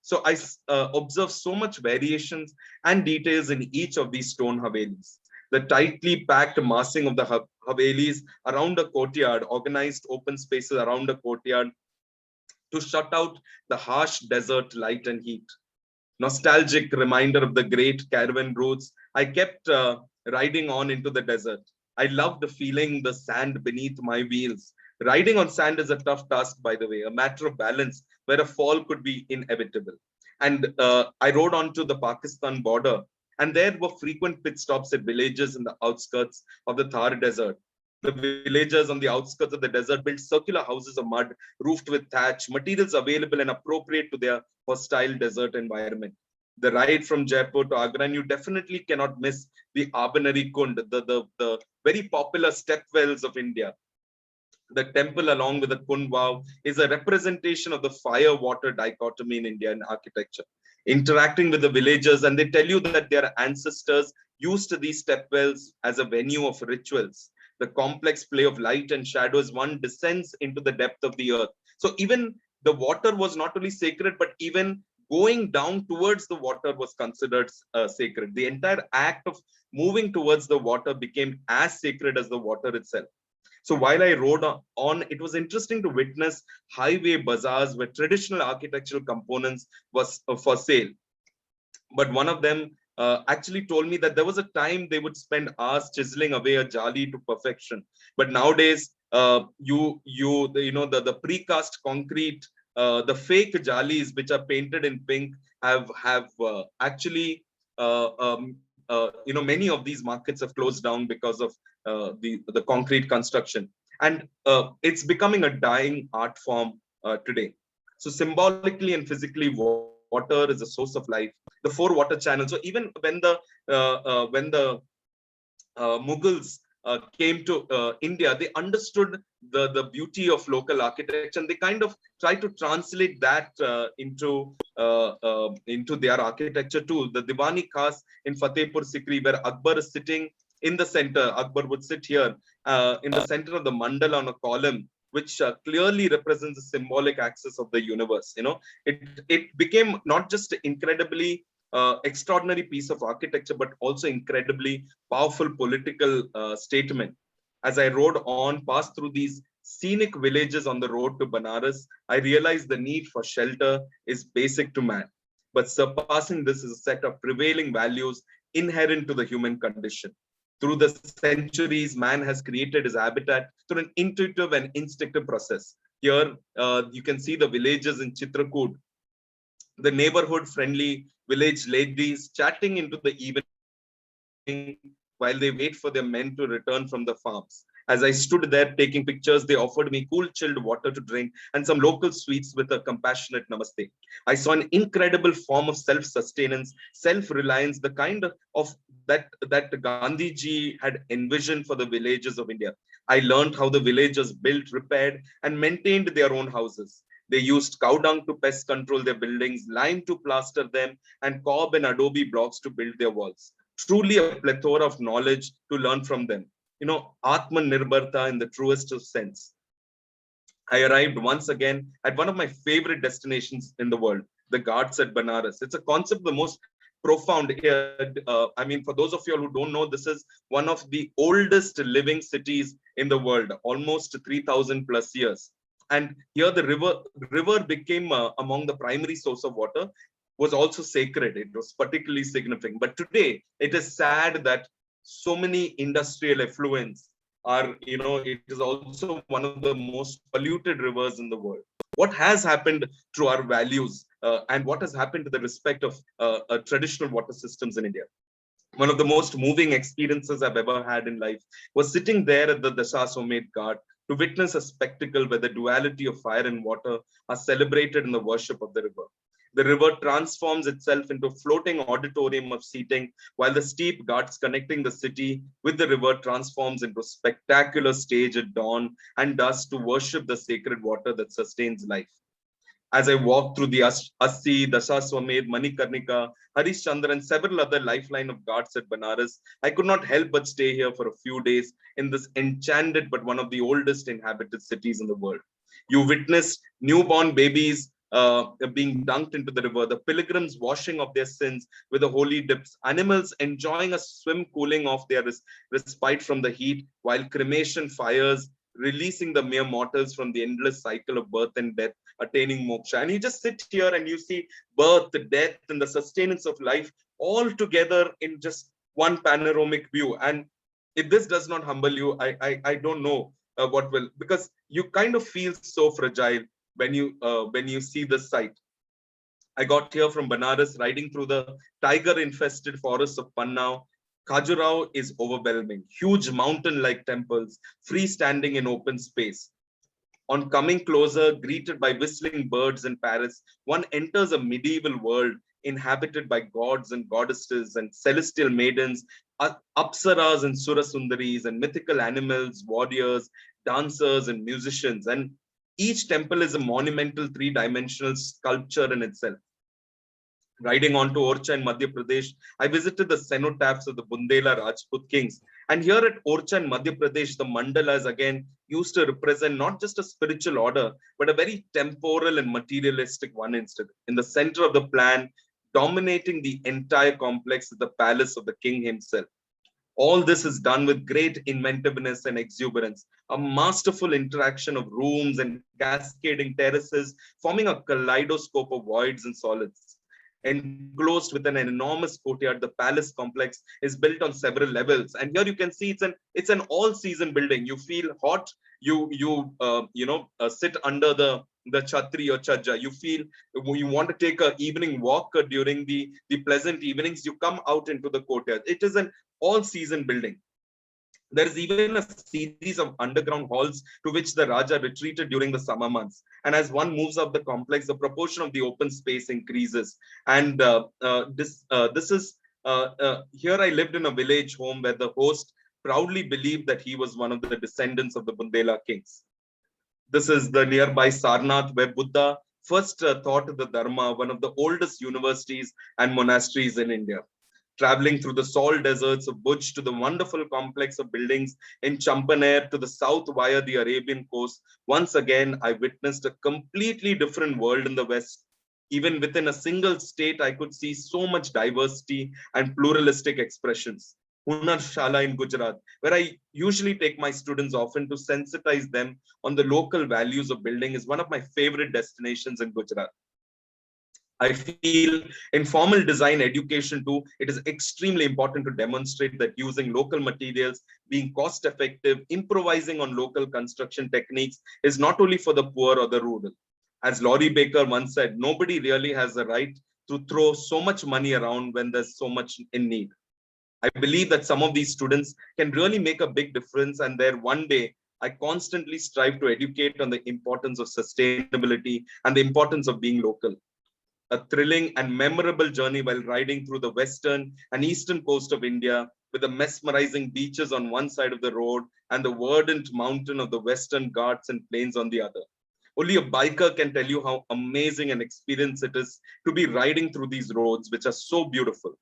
So I observe so much variations and details in each of these stone Havelis. The tightly packed massing of the Havelis around a courtyard, organized open spaces around a courtyard to shut out the harsh desert light and heat. Nostalgic reminder of the great caravan routes, I kept riding on into the desert. I loved feeling the sand beneath my wheels. Riding on sand is a tough task, by the way, a matter of balance where a fall could be inevitable. And I rode onto the Pakistan border, and there were frequent pit stops at villages in the outskirts of the Thar Desert. The villagers on the outskirts of the desert built circular houses of mud, roofed with thatch, materials available and appropriate to their hostile desert environment. The ride from Jaipur to Agra, and you definitely cannot miss the Abanari Kund, the very popular step wells of India. The temple, along with the Kund Vav, is a representation of the fire-water dichotomy in Indian architecture. Interacting with the villagers, and they tell you that their ancestors used these step wells as a venue of rituals. The complex play of light and shadow as one descends into the depth of the earth. So even the water was not only sacred, but even going down towards the water was considered sacred. The entire act of moving towards the water became as sacred as the water itself. So while I rode on, it was interesting to witness highway bazaars where traditional architectural components was for sale. But one of them actually told me that there was a time they would spend hours chiseling away a jali to perfection. But nowadays, the precast concrete, the fake jalis which are painted in pink have actually many of these markets have closed down because of the concrete construction, and it's becoming a dying art form today. So symbolically and physically, water is a source of life. The four water channels. So even when the Mughals came to India, they understood the beauty of local architecture, and they kind of tried to translate that into their architecture too. The Diwani Khas in Fatehpur Sikri, where Akbar is sitting in the center. Akbar would sit here in the center of the mandala on a column, which clearly represents the symbolic axis of the universe. It became not just incredibly extraordinary piece of architecture, but also incredibly powerful political statement. As I rode on, passed through these scenic villages on the road to Banaras, I realized the need for shelter is basic to man. But surpassing this is a set of prevailing values inherent to the human condition. Through the centuries, man has created his habitat through an intuitive and instinctive process. Here, you can see the villages in Chitrakoot, the neighborhood friendly village ladies chatting into the evening while they wait for their men to return from the farms. As I stood there taking pictures, they offered me cool, chilled water to drink and some local sweets with a compassionate namaste. I saw an incredible form of self-sustenance, self-reliance, the kind of that Gandhiji had envisioned for the villages of India. I learned how the villagers built, repaired, and maintained their own houses. They used cow dung to pest control their buildings, lime to plaster them, and cob and adobe blocks to build their walls. Truly a plethora of knowledge to learn from them. Atman Nirbharta in the truest of sense. I arrived once again at one of my favorite destinations in the world, the Ghats at Banaras. It's a concept the most profound here. For those of you who don't know, this is one of the oldest living cities in the world, almost 3,000 plus years. And here the river became among the primary source of water, was also sacred. It was particularly significant. But today, it is sad that so many industrial effluents it is also one of the most polluted rivers in the world. What has happened to our values and what has happened to the respect of traditional water systems in India? One of the most moving experiences I've ever had in life was sitting there at the Dasaswamedh Ghat to witness a spectacle where the duality of fire and water are celebrated in the worship of the river. The river transforms itself into a floating auditorium of seating, while the steep ghats connecting the city with the river transforms into a spectacular stage at dawn and dusk to worship the sacred water that sustains life. As I walked through the Assi, Dasaswamedh, Manikarnika, Harish Chandra, and several other lifeline of ghats at Banaras, I could not help but stay here for a few days in this enchanted but one of the oldest inhabited cities in the world. You witnessed newborn babies being dunked into the river, the pilgrims washing off their sins with the holy dips, animals enjoying a swim cooling off their respite from the heat, while cremation fires releasing the mere mortals from the endless cycle of birth and death, attaining moksha. And you just sit here and you see birth, death, and the sustenance of life all together in just one panoramic view. And if this does not humble you, I don't know what will, because you kind of feel so fragile when you see this sight. I got here from Banaras, riding through the tiger-infested forests of Pannau. Khajuraho is overwhelming. Huge mountain-like temples, freestanding in open space. On coming closer, greeted by whistling birds and parrots, one enters a medieval world inhabited by gods and goddesses and celestial maidens, apsaras and surasundaris, and mythical animals, warriors, dancers, and musicians. And each temple is a monumental three-dimensional sculpture in itself. Riding on to Orcha in Madhya Pradesh, I visited the cenotaphs of the Bundela Rajput kings. And here at Orcha in Madhya Pradesh, the mandalas again used to represent not just a spiritual order, but a very temporal and materialistic one instead. In the center of the plan, dominating the entire complex is the palace of the king himself. All this is done with great inventiveness and exuberance, a masterful interaction of rooms and cascading terraces, forming a kaleidoscope of voids and solids. Enclosed within an enormous courtyard, the palace complex is built on several levels. And here you can see it's an all-season building. You feel hot, you sit under the chhatri or chajja. You feel you want to take a evening walk during the pleasant evenings. You come out into the courtyard. It is an all-season building. There is even a series of underground halls to which the Raja retreated during the summer months. And as one moves up the complex, the proportion of the open space increases. And this is here I lived in a village home where the host proudly believed that he was one of the descendants of the Bundela kings. This is the nearby Sarnath, where Buddha first taught the Dharma, one of the oldest universities and monasteries in India. Traveling through the salt deserts of Bhuj to the wonderful complex of buildings in Champaner to the south via the Arabian coast, once again I witnessed a completely different world in the West. Even within a single state, I could see so much diversity and pluralistic expressions. Hunar Shala in Gujarat, where I usually take my students often to sensitize them on the local values of building, is one of my favorite destinations in Gujarat. I feel in formal design education too, it is extremely important to demonstrate that using local materials, being cost effective, improvising on local construction techniques is not only for the poor or the rural. As Laurie Baker once said, nobody really has the right to throw so much money around when there's so much in need. I believe that some of these students can really make a big difference, and there one day I constantly strive to educate on the importance of sustainability and the importance of being local. A thrilling and memorable journey while riding through the western and eastern coast of India with the mesmerizing beaches on one side of the road and the verdant mountain of the western Ghats and plains on the other. Only a biker can tell you how amazing an experience it is to be riding through these roads, which are so beautiful.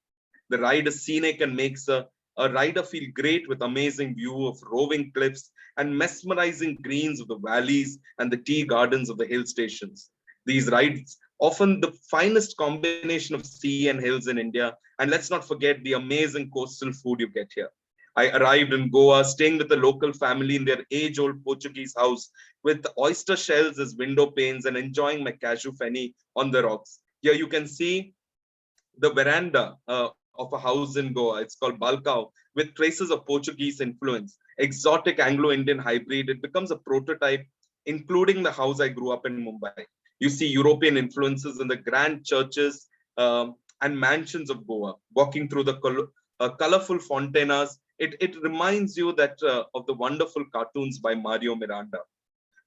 The ride is scenic and makes a rider feel great with amazing view of roving cliffs and mesmerizing greens of the valleys and the tea gardens of the hill stations. These rides often the finest combination of sea and hills in India. And let's not forget the amazing coastal food you get here. I arrived in Goa, staying with a local family in their age-old Portuguese house with oyster shells as window panes and enjoying my cashew fenny on the rocks. Here you can see the veranda of a house in Goa. It's called Balcao, with traces of Portuguese influence. Exotic Anglo-Indian hybrid. It becomes a prototype, including the house I grew up in Mumbai. You see European influences in the grand churches and mansions of Goa. Walking through the colorful fontanas, it reminds you that of the wonderful cartoons by Mario Miranda.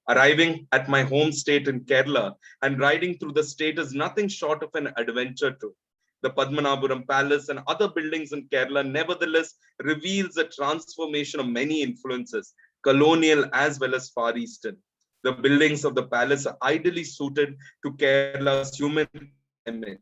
Arriving at my home state in Kerala and riding through the state is nothing short of an adventure too. The Padmanabhapuram Palace and other buildings in Kerala nevertheless reveals a transformation of many influences, colonial as well as Far Eastern. The buildings of the palace are ideally suited to Kerala's humid climate.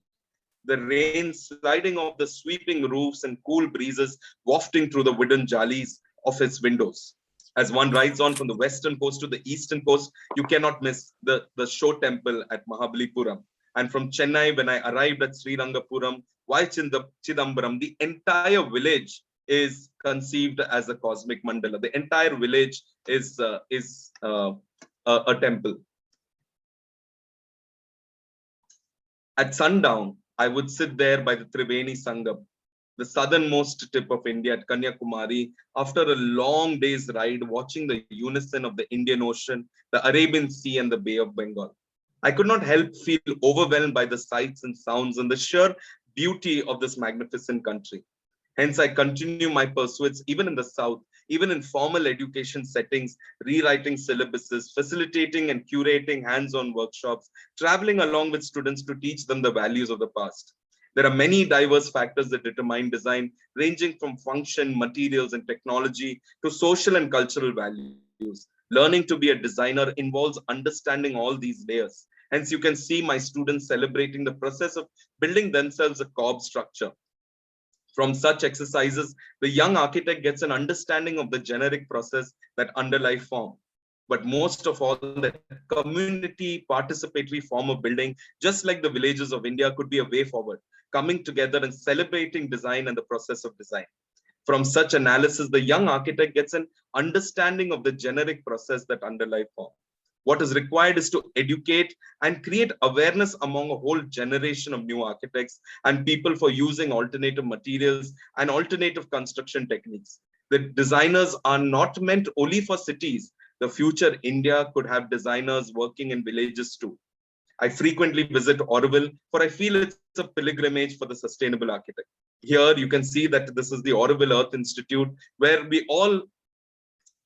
The rain sliding off the sweeping roofs and cool breezes wafting through the wooden jalis of its windows. As one rides on from the western coast to the eastern coast, you cannot miss the show temple at Mahabalipuram. And from Chennai, when I arrived at Srirangapuram, via Chidambaram, the entire village is conceived as a cosmic mandala. The entire village is a temple. At sundown, I would sit there by the Triveni Sangam, the southernmost tip of India at Kanyakumari, after a long day's ride, watching the unison of the Indian Ocean, the Arabian Sea, and the Bay of Bengal. I could not help feel overwhelmed by the sights and sounds and the sheer beauty of this magnificent country. Hence, I continue my pursuits even in the South, even in formal education settings, rewriting syllabuses, facilitating and curating hands-on workshops, traveling along with students to teach them the values of the past. There are many diverse factors that determine design, ranging from function, materials, and technology to social and cultural values. Learning to be a designer involves understanding all these layers. Hence, you can see my students celebrating the process of building themselves a cob structure. From such exercises, the young architect gets an understanding of the generic process that underlie form. But most of all, the community participatory form of building, just like the villages of India, could be a way forward, coming together and celebrating design and the process of design. From such analysis, the young architect gets an understanding of the generic process that underlie form. What is required is to educate and create awareness among a whole generation of new architects and people for using alternative materials and alternative construction techniques. The designers are not meant only for cities. The future India could have designers working in villages too. I frequently visit Auroville, for I feel it's a pilgrimage for the sustainable architect. Here you can see that this is the Auroville Earth Institute, where we all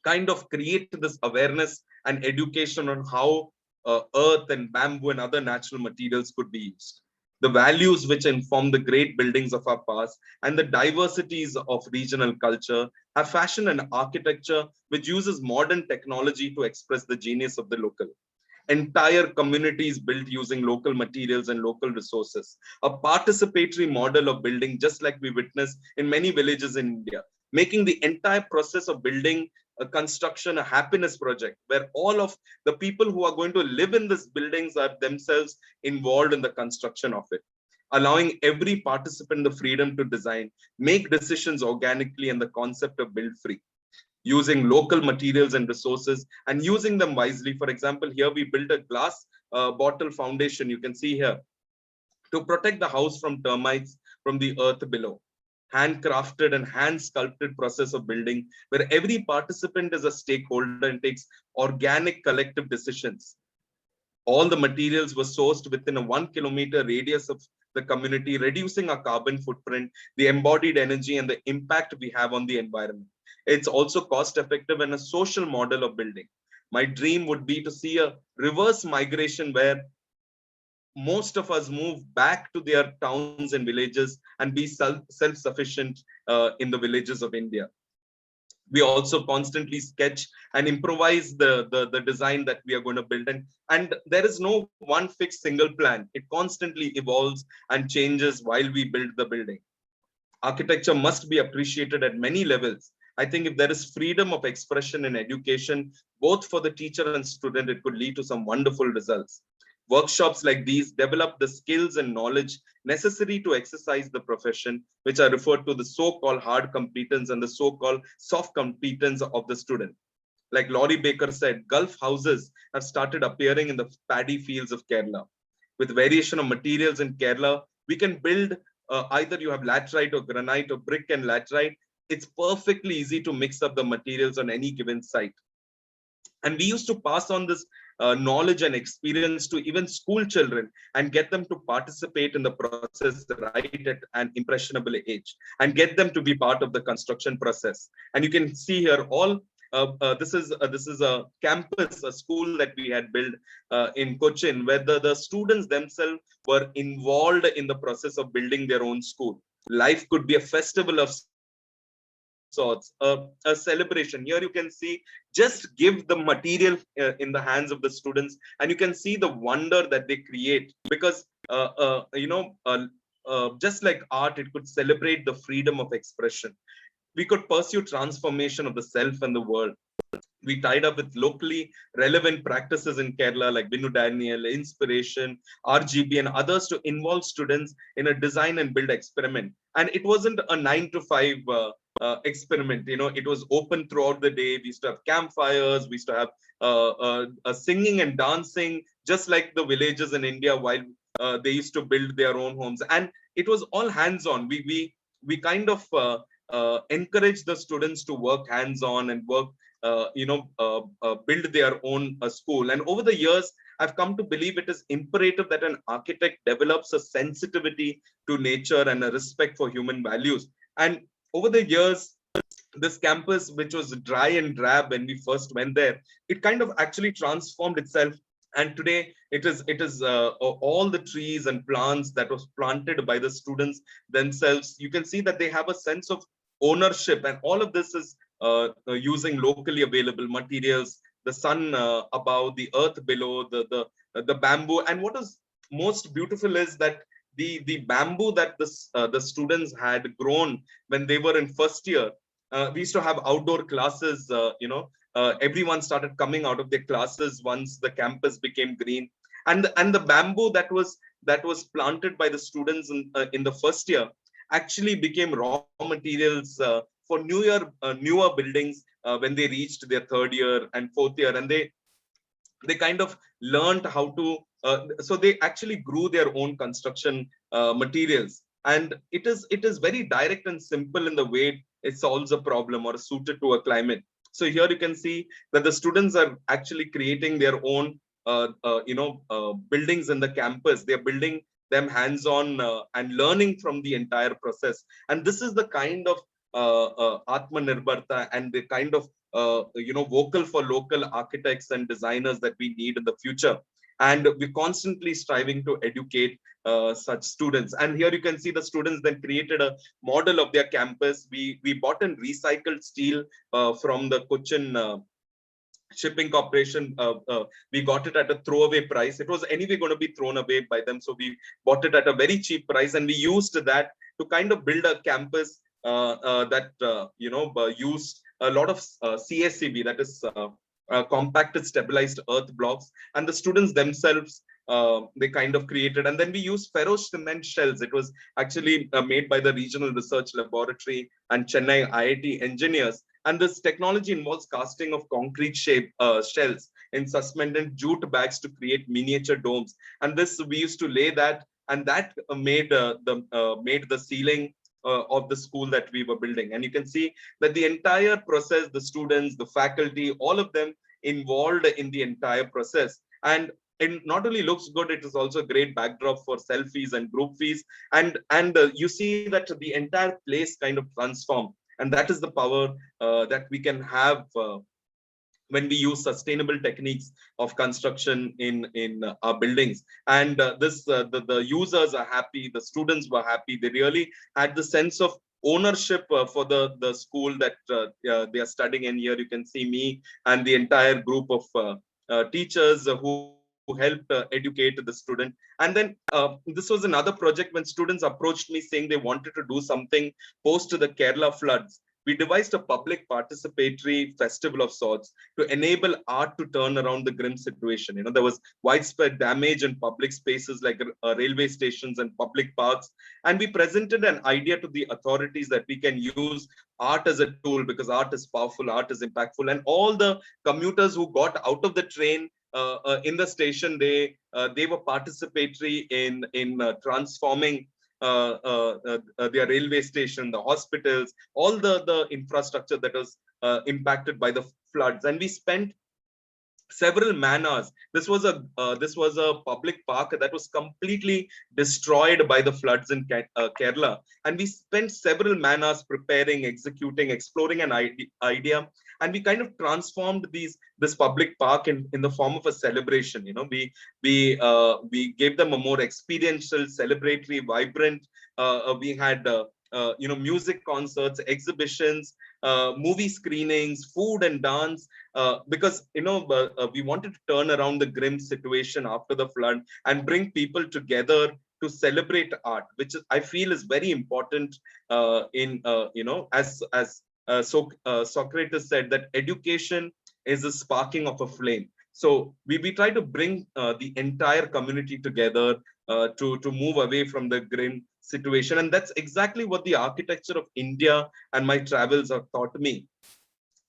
kind of create this awareness and education on how earth and bamboo and other natural materials could be used. The values which inform the great buildings of our past and the diversities of regional culture have fashioned an architecture which uses modern technology to express the genius of the local. Entire communities built using local materials and local resources. A participatory model of building, just like we witness in many villages in India, making the entire process of building a construction a happiness project where all of the people who are going to live in these buildings are themselves involved in the construction of it, allowing every participant the freedom to design, make decisions organically, and the concept of build free, using local materials and resources and using them wisely. For example, here we built a glass bottle foundation, you can see here, to protect the house from termites from the earth below. Handcrafted and hand sculpted process of building where every participant is a stakeholder and takes organic collective decisions. All the materials were sourced within a 1 kilometer radius of the community, reducing our carbon footprint, the embodied energy, and the impact we have on the environment. It's also cost effective and a social model of building. My dream would be to see a reverse migration where most of us move back to their towns and villages and be self-sufficient in the villages of India. We also constantly sketch and improvise the design that we are going to build. And there is no one fixed single plan. It constantly evolves and changes while we build the building. Architecture must be appreciated at many levels. I think if there is freedom of expression in education, both for the teacher and student, it could lead to some wonderful results. Workshops like these develop the skills and knowledge necessary to exercise the profession, which are referred to the so-called hard competence and the so-called soft competence of the student. Like Laurie Baker said, Gulf houses have started appearing in the paddy fields of Kerala. With variation of materials in Kerala, we can build either you have laterite or granite or brick and laterite. It's perfectly easy to mix up the materials on any given site. And we used to pass on this knowledge and experience to even school children and get them to participate in the process right at an impressionable age and get them to be part of the construction process. And you can see here all this is a campus, a school that we had built in Cochin, where the students themselves were involved in the process of building their own school. Life could be a festival of sorts, a celebration. Here you can see, just give the material in the hands of the students, and you can see the wonder that they create. Because just like art, it could celebrate the freedom of expression. We could pursue transformation of the self and the world. We tied up with locally relevant practices in Kerala like Vinu Daniel, Inspiration, RGB, and others to involve students in a design and build experiment. And it wasn't a 9 to 5 experiment. It was open throughout the day. We used to have campfires. We used to have singing and dancing, just like the villages in India while they used to build their own homes. And it was all hands-on. We kind of encourage the students to work hands-on and work build their own school. And over the years, I've come to believe it is imperative that an architect develops a sensitivity to nature and a respect for human values. And over the years, this campus, which was dry and drab when we first went there, it kind of actually transformed itself. And today it is all the trees and plants that was planted by the students themselves. You can see that they have a sense of ownership, and all of this is using locally available materials, the sun above, the earth below, the bamboo. And what is most beautiful is that the bamboo that the students had grown when they were in first year, we used to have outdoor classes. Everyone started coming out of their classes once the campus became green, and the bamboo that was planted by the students in the first year actually became raw materials for newer buildings when they reached their third year and fourth year, and they kind of learned how to so they actually grew their own construction materials, and it is very direct and simple in the way it solves a problem or suited to a climate. So here you can see that the students are actually creating their own buildings in the campus. They're building them hands on and learning from the entire process, and this is the kind of Atmanirbharta and the kind of vocal for local architects and designers that we need in the future. And we're constantly striving to educate such students. And here you can see the students then created a model of their campus. We bought in recycled steel from the Cochin Shipping Corporation. We got it at a throwaway price. It was anyway going to be thrown away by them, so we bought it at a very cheap price, and we used that to kind of build a campus that used a lot of CSCB, that is compacted stabilized earth blocks, and the students themselves they kind of created. And then we used ferro cement shells. It was actually made by the Regional Research Laboratory and Chennai IIT engineers. And this technology involves casting of concrete shape shells in suspended jute bags to create miniature domes. And this we used to lay that, and that made the ceiling of the school that we were building. And you can see that the entire process, the students, the faculty, all of them involved in the entire process. And it not only looks good, it is also a great backdrop for selfies and group fees. And you see that the entire place kind of transformed. And that is the power that we can have when we use sustainable techniques of construction in our buildings. And the users are happy, the students were happy. They really had the sense of ownership for the school that they are studying in. Here you can see me and the entire group of teachers who helped educate the student. And then this was another project when students approached me saying they wanted to do something post the Kerala floods. We devised a public participatory festival of sorts to enable art to turn around the grim situation. There was widespread damage in public spaces like railway stations and public parks. And we presented an idea to the authorities that we can use art as a tool, because art is powerful, art is impactful. And all the commuters who got out of the train in the station, they were participatory in transforming their railway station, the hospitals, all the infrastructure that was impacted by the floods. And we spent several man-hours. This was a public park that was completely destroyed by the floods in Kerala, and we spent several man-hours preparing, executing, exploring an idea, and we kind of transformed this public park in the form of a celebration. We gave them a more experiential, celebratory, vibrant. We had music concerts, exhibitions, movie screenings, food and dance, because we wanted to turn around the grim situation after the flood and bring people together to celebrate art, which I feel is very important. Socrates said that education is the sparking of a flame. So we try to bring the entire community together to move away from the grim situation. And that's exactly what the architecture of India and my travels have taught me.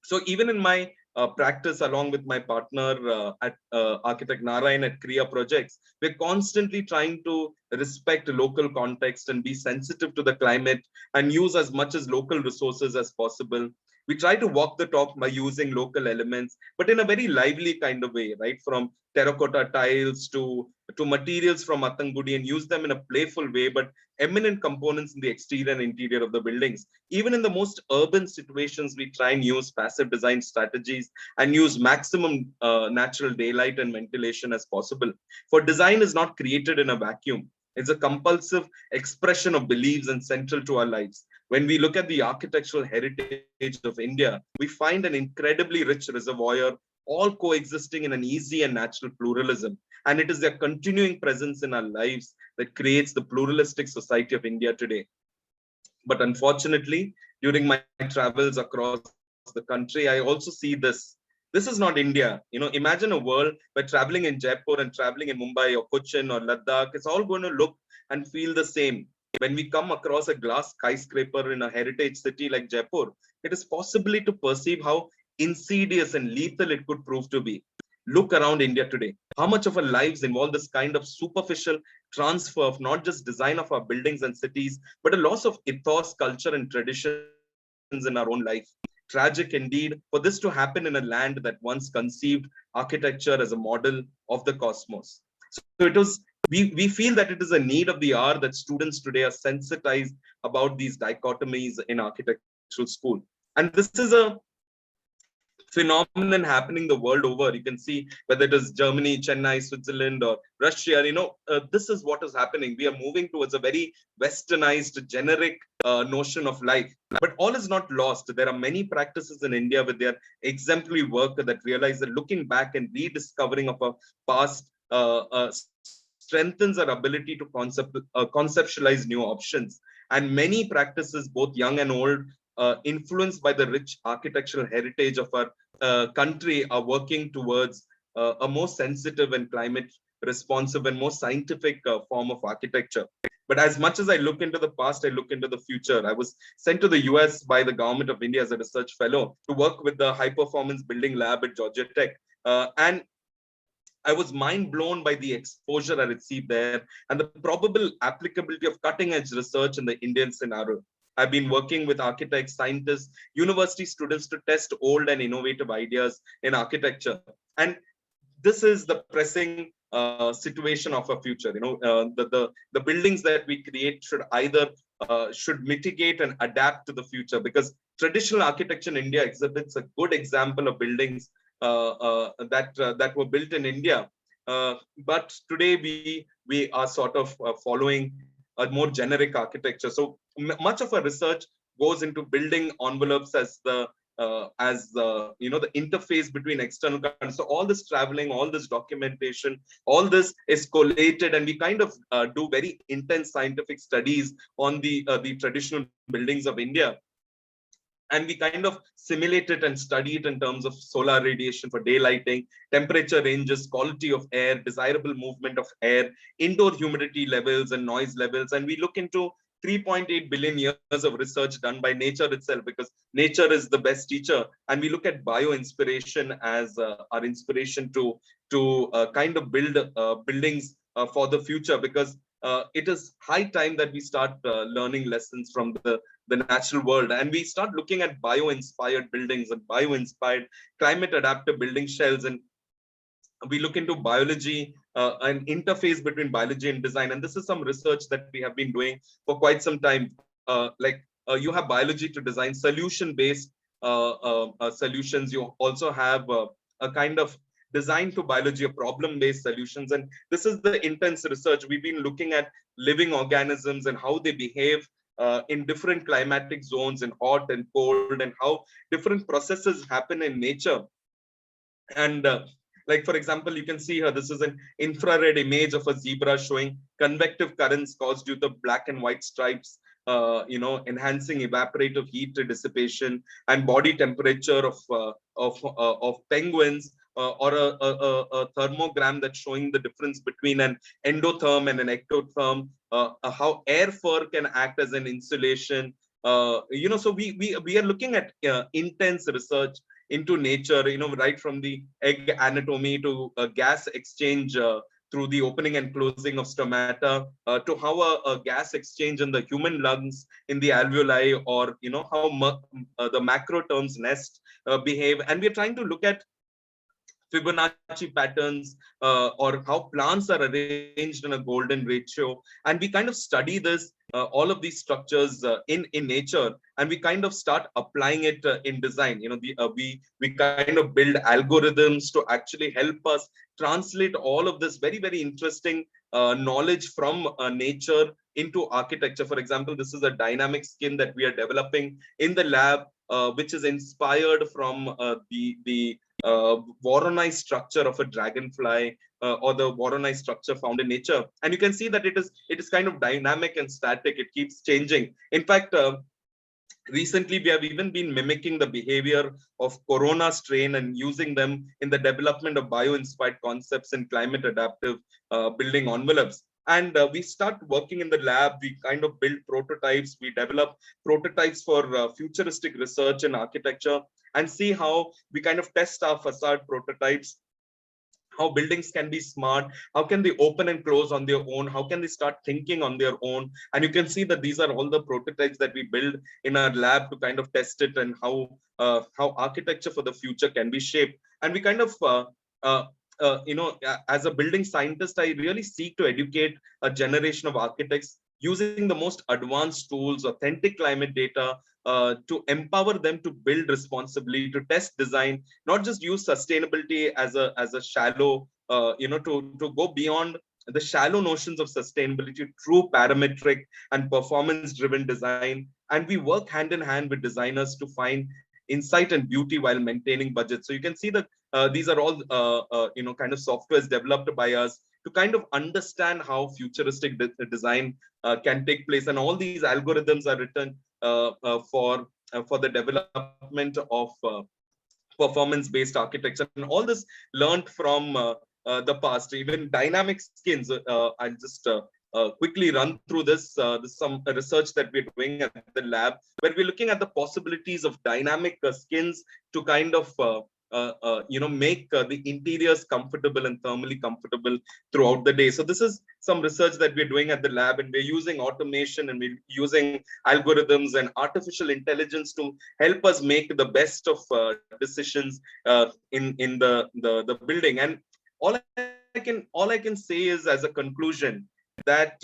So even in my practice along with my partner at Architect Narayan at Kriya Projects, we're constantly trying to respect local context and be sensitive to the climate and use as much as local resources as possible. We try to walk the talk by using local elements, but in a very lively kind of way, right? From terracotta tiles to materials from Mattangudi, and use them in a playful way, but eminent components in the exterior and interior of the buildings. Even in the most urban situations, we try and use passive design strategies and use maximum natural daylight and ventilation as possible. For design is not created in a vacuum. It's a compulsive expression of beliefs and central to our lives. When we look at the architectural heritage of India, we find an incredibly rich reservoir, all coexisting in an easy and natural pluralism. And it is their continuing presence in our lives that creates the pluralistic society of India today. But unfortunately, during my travels across the country, I also see this. This is not India. Imagine a world where traveling in Jaipur and traveling in Mumbai or Cochin or Ladakh, it's all going to look and feel the same. when we come across a glass skyscraper in a heritage city like Jaipur, it is possibly to perceive how insidious and lethal it could prove to be. Look around India today. How much of our lives involve this kind of superficial transfer of not just design of our buildings and cities, but a loss of ethos, culture, and traditions in our own life. Tragic indeed for this to happen in a land that once conceived architecture as a model of the cosmos. So we feel that it is a need of the hour that students today are sensitized about these dichotomies in architectural school. And this is a phenomenon happening the world over. You can see whether it is Germany, Chennai, Switzerland, or Russia. This is what is happening. We are moving towards a very westernized, generic notion of life. But all is not lost. There are many practices in India with their exemplary work that realize that looking back and rediscovering of our past strengthens our ability to conceptualize new options. And many practices, both young and old, influenced by the rich architectural heritage of our country, are working towards a more sensitive and climate responsive and more scientific form of architecture. But as much as I look into the past, I look into the future. I was sent to the US by the government of India as a research fellow to work with the high performance building lab at Georgia Tech. And I was mind blown by the exposure I received there and the probable applicability of cutting edge research in the Indian scenario. I've been working with architects, scientists, university students to test old and innovative ideas in architecture. And this is the pressing situation of our future. The buildings that we create should either should mitigate and adapt to the future, because traditional architecture in India exhibits a good example of buildings that were built in India. But today we are sort of following a more generic architecture. So much of our research goes into building envelopes as the interface between external countries. So all this traveling, all this documentation, all this is collated, and we kind of do very intense scientific studies on the traditional buildings of India. And we kind of simulate it and study it in terms of solar radiation for daylighting, temperature ranges, quality of air, desirable movement of air, indoor humidity levels and noise levels. And we look into 3.8 billion years of research done by nature itself, because nature is the best teacher. And we look at bio-inspiration as our inspiration to kind of build buildings for the future, because it is high time that we start learning lessons from the natural world, and we start looking at bio-inspired buildings and bio-inspired climate adaptive building shells. And we look into biology, an interface between biology and design. And this is some research that we have been doing for quite some time. You have biology to design solution-based solutions. You also have a kind of design to biology, a problem-based solutions. And this is the intense research. We've been looking at living organisms and how they behave in different climatic zones, in hot and cold, and how different processes happen in nature. And like, for example, you can see here, this is an infrared image of a zebra showing convective currents caused due to black and white stripes, enhancing evaporative heat dissipation, and body temperature of penguins, or a thermogram that's showing the difference between an endotherm and an ectotherm, how air fur can act as an insulation. So we are looking at intense research into nature, right from the egg anatomy to gas exchange through the opening and closing of stomata, to how a gas exchange in the human lungs in the alveoli, or how the macro terms nest behave. And we're trying to look at Fibonacci patterns, or how plants are arranged in a golden ratio. And we kind of study this, all of these structures in nature, and we kind of start applying it in design. We kind of build algorithms to actually help us translate all of this very, very interesting knowledge from nature into architecture. For example, this is a dynamic skin that we are developing in the lab, which is inspired from the Voronoi structure of a dragonfly, or the Voronoi structure found in nature. And you can see that it is kind of dynamic and static. It keeps changing. In fact, recently we have even been mimicking the behavior of corona strain and using them in the development of bio-inspired concepts in climate adaptive building envelopes. And we start working in the lab. We kind of build prototypes. We develop prototypes for futuristic research and architecture, and see how we kind of test our facade prototypes, how buildings can be smart, how can they open and close on their own, how can they start thinking on their own. And you can see that these are all the prototypes that we build in our lab to kind of test it, and how architecture for the future can be shaped. And we kind of uh, as a building scientist, I really seek to educate a generation of architects using the most advanced tools, authentic climate data, to empower them to build responsibly, to test design, not just use sustainability as a shallow, to go beyond the shallow notions of sustainability, true parametric and performance driven design. And we work hand in hand with designers to find insight and beauty while maintaining budget. So you can see that these are all kind of softwares developed by us to kind of understand how futuristic design can take place. And all these algorithms are written for the development of performance-based architecture, and all this learned from the past. Even dynamic skins. I'll just quickly run through this. This is some research that we're doing at the lab, where we're looking at the possibilities of dynamic skins to kind of make the interiors comfortable and thermally comfortable throughout the day. So this is some research that we're doing at the lab, and we're using automation, and we're using algorithms and artificial intelligence to help us make the best of decisions in the building. And all I can say is, as a conclusion, that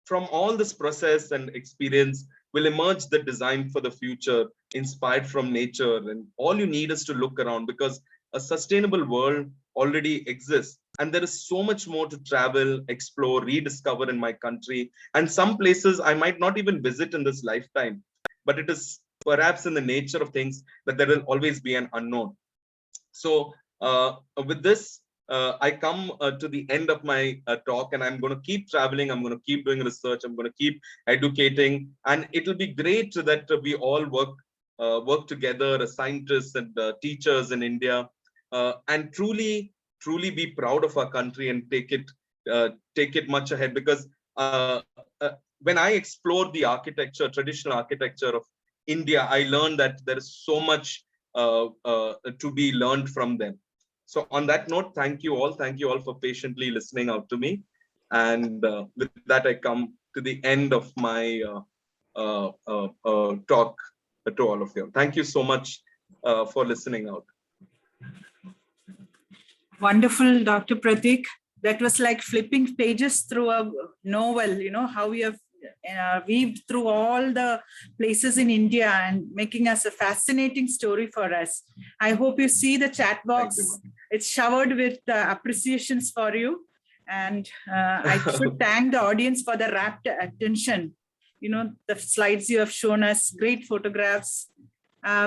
from all this process and experience will emerge the design for the future, inspired from nature. And all you need is to look around, because a sustainable world already exists. And there is so much more to travel, explore, rediscover in my country. And some places I might not even visit in this lifetime, but it is perhaps in the nature of things that there will always be an unknown. So with this, I come to the end of my talk, and I'm going to keep traveling. I'm going to keep doing research. I'm going to keep educating, and it'll be great that we all work together as scientists and teachers in India, and truly be proud of our country and take it much ahead. Because when I explored the architecture, traditional architecture of India, I learned that there is so much to be learned from them. So on that note, thank you all for patiently listening out to me. And with that, I come to the end of my talk to all of you. Thank you so much for listening out. Wonderful, Dr. Pratik. That was like flipping pages through a novel, how we have weaved through all the places in India and making us a fascinating story for us. I hope you see the chat box. It's showered with appreciations for you. And I should thank the audience for the rapt attention. The slides you have shown us, great photographs.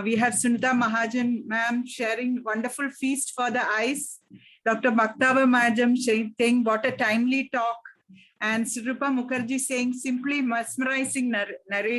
We have Sunita Mahajan ma'am sharing wonderful feast for the eyes. Dr. Maktaba madam saying what a timely talk. And Srirupa Mukherjee saying simply mesmerizing narration.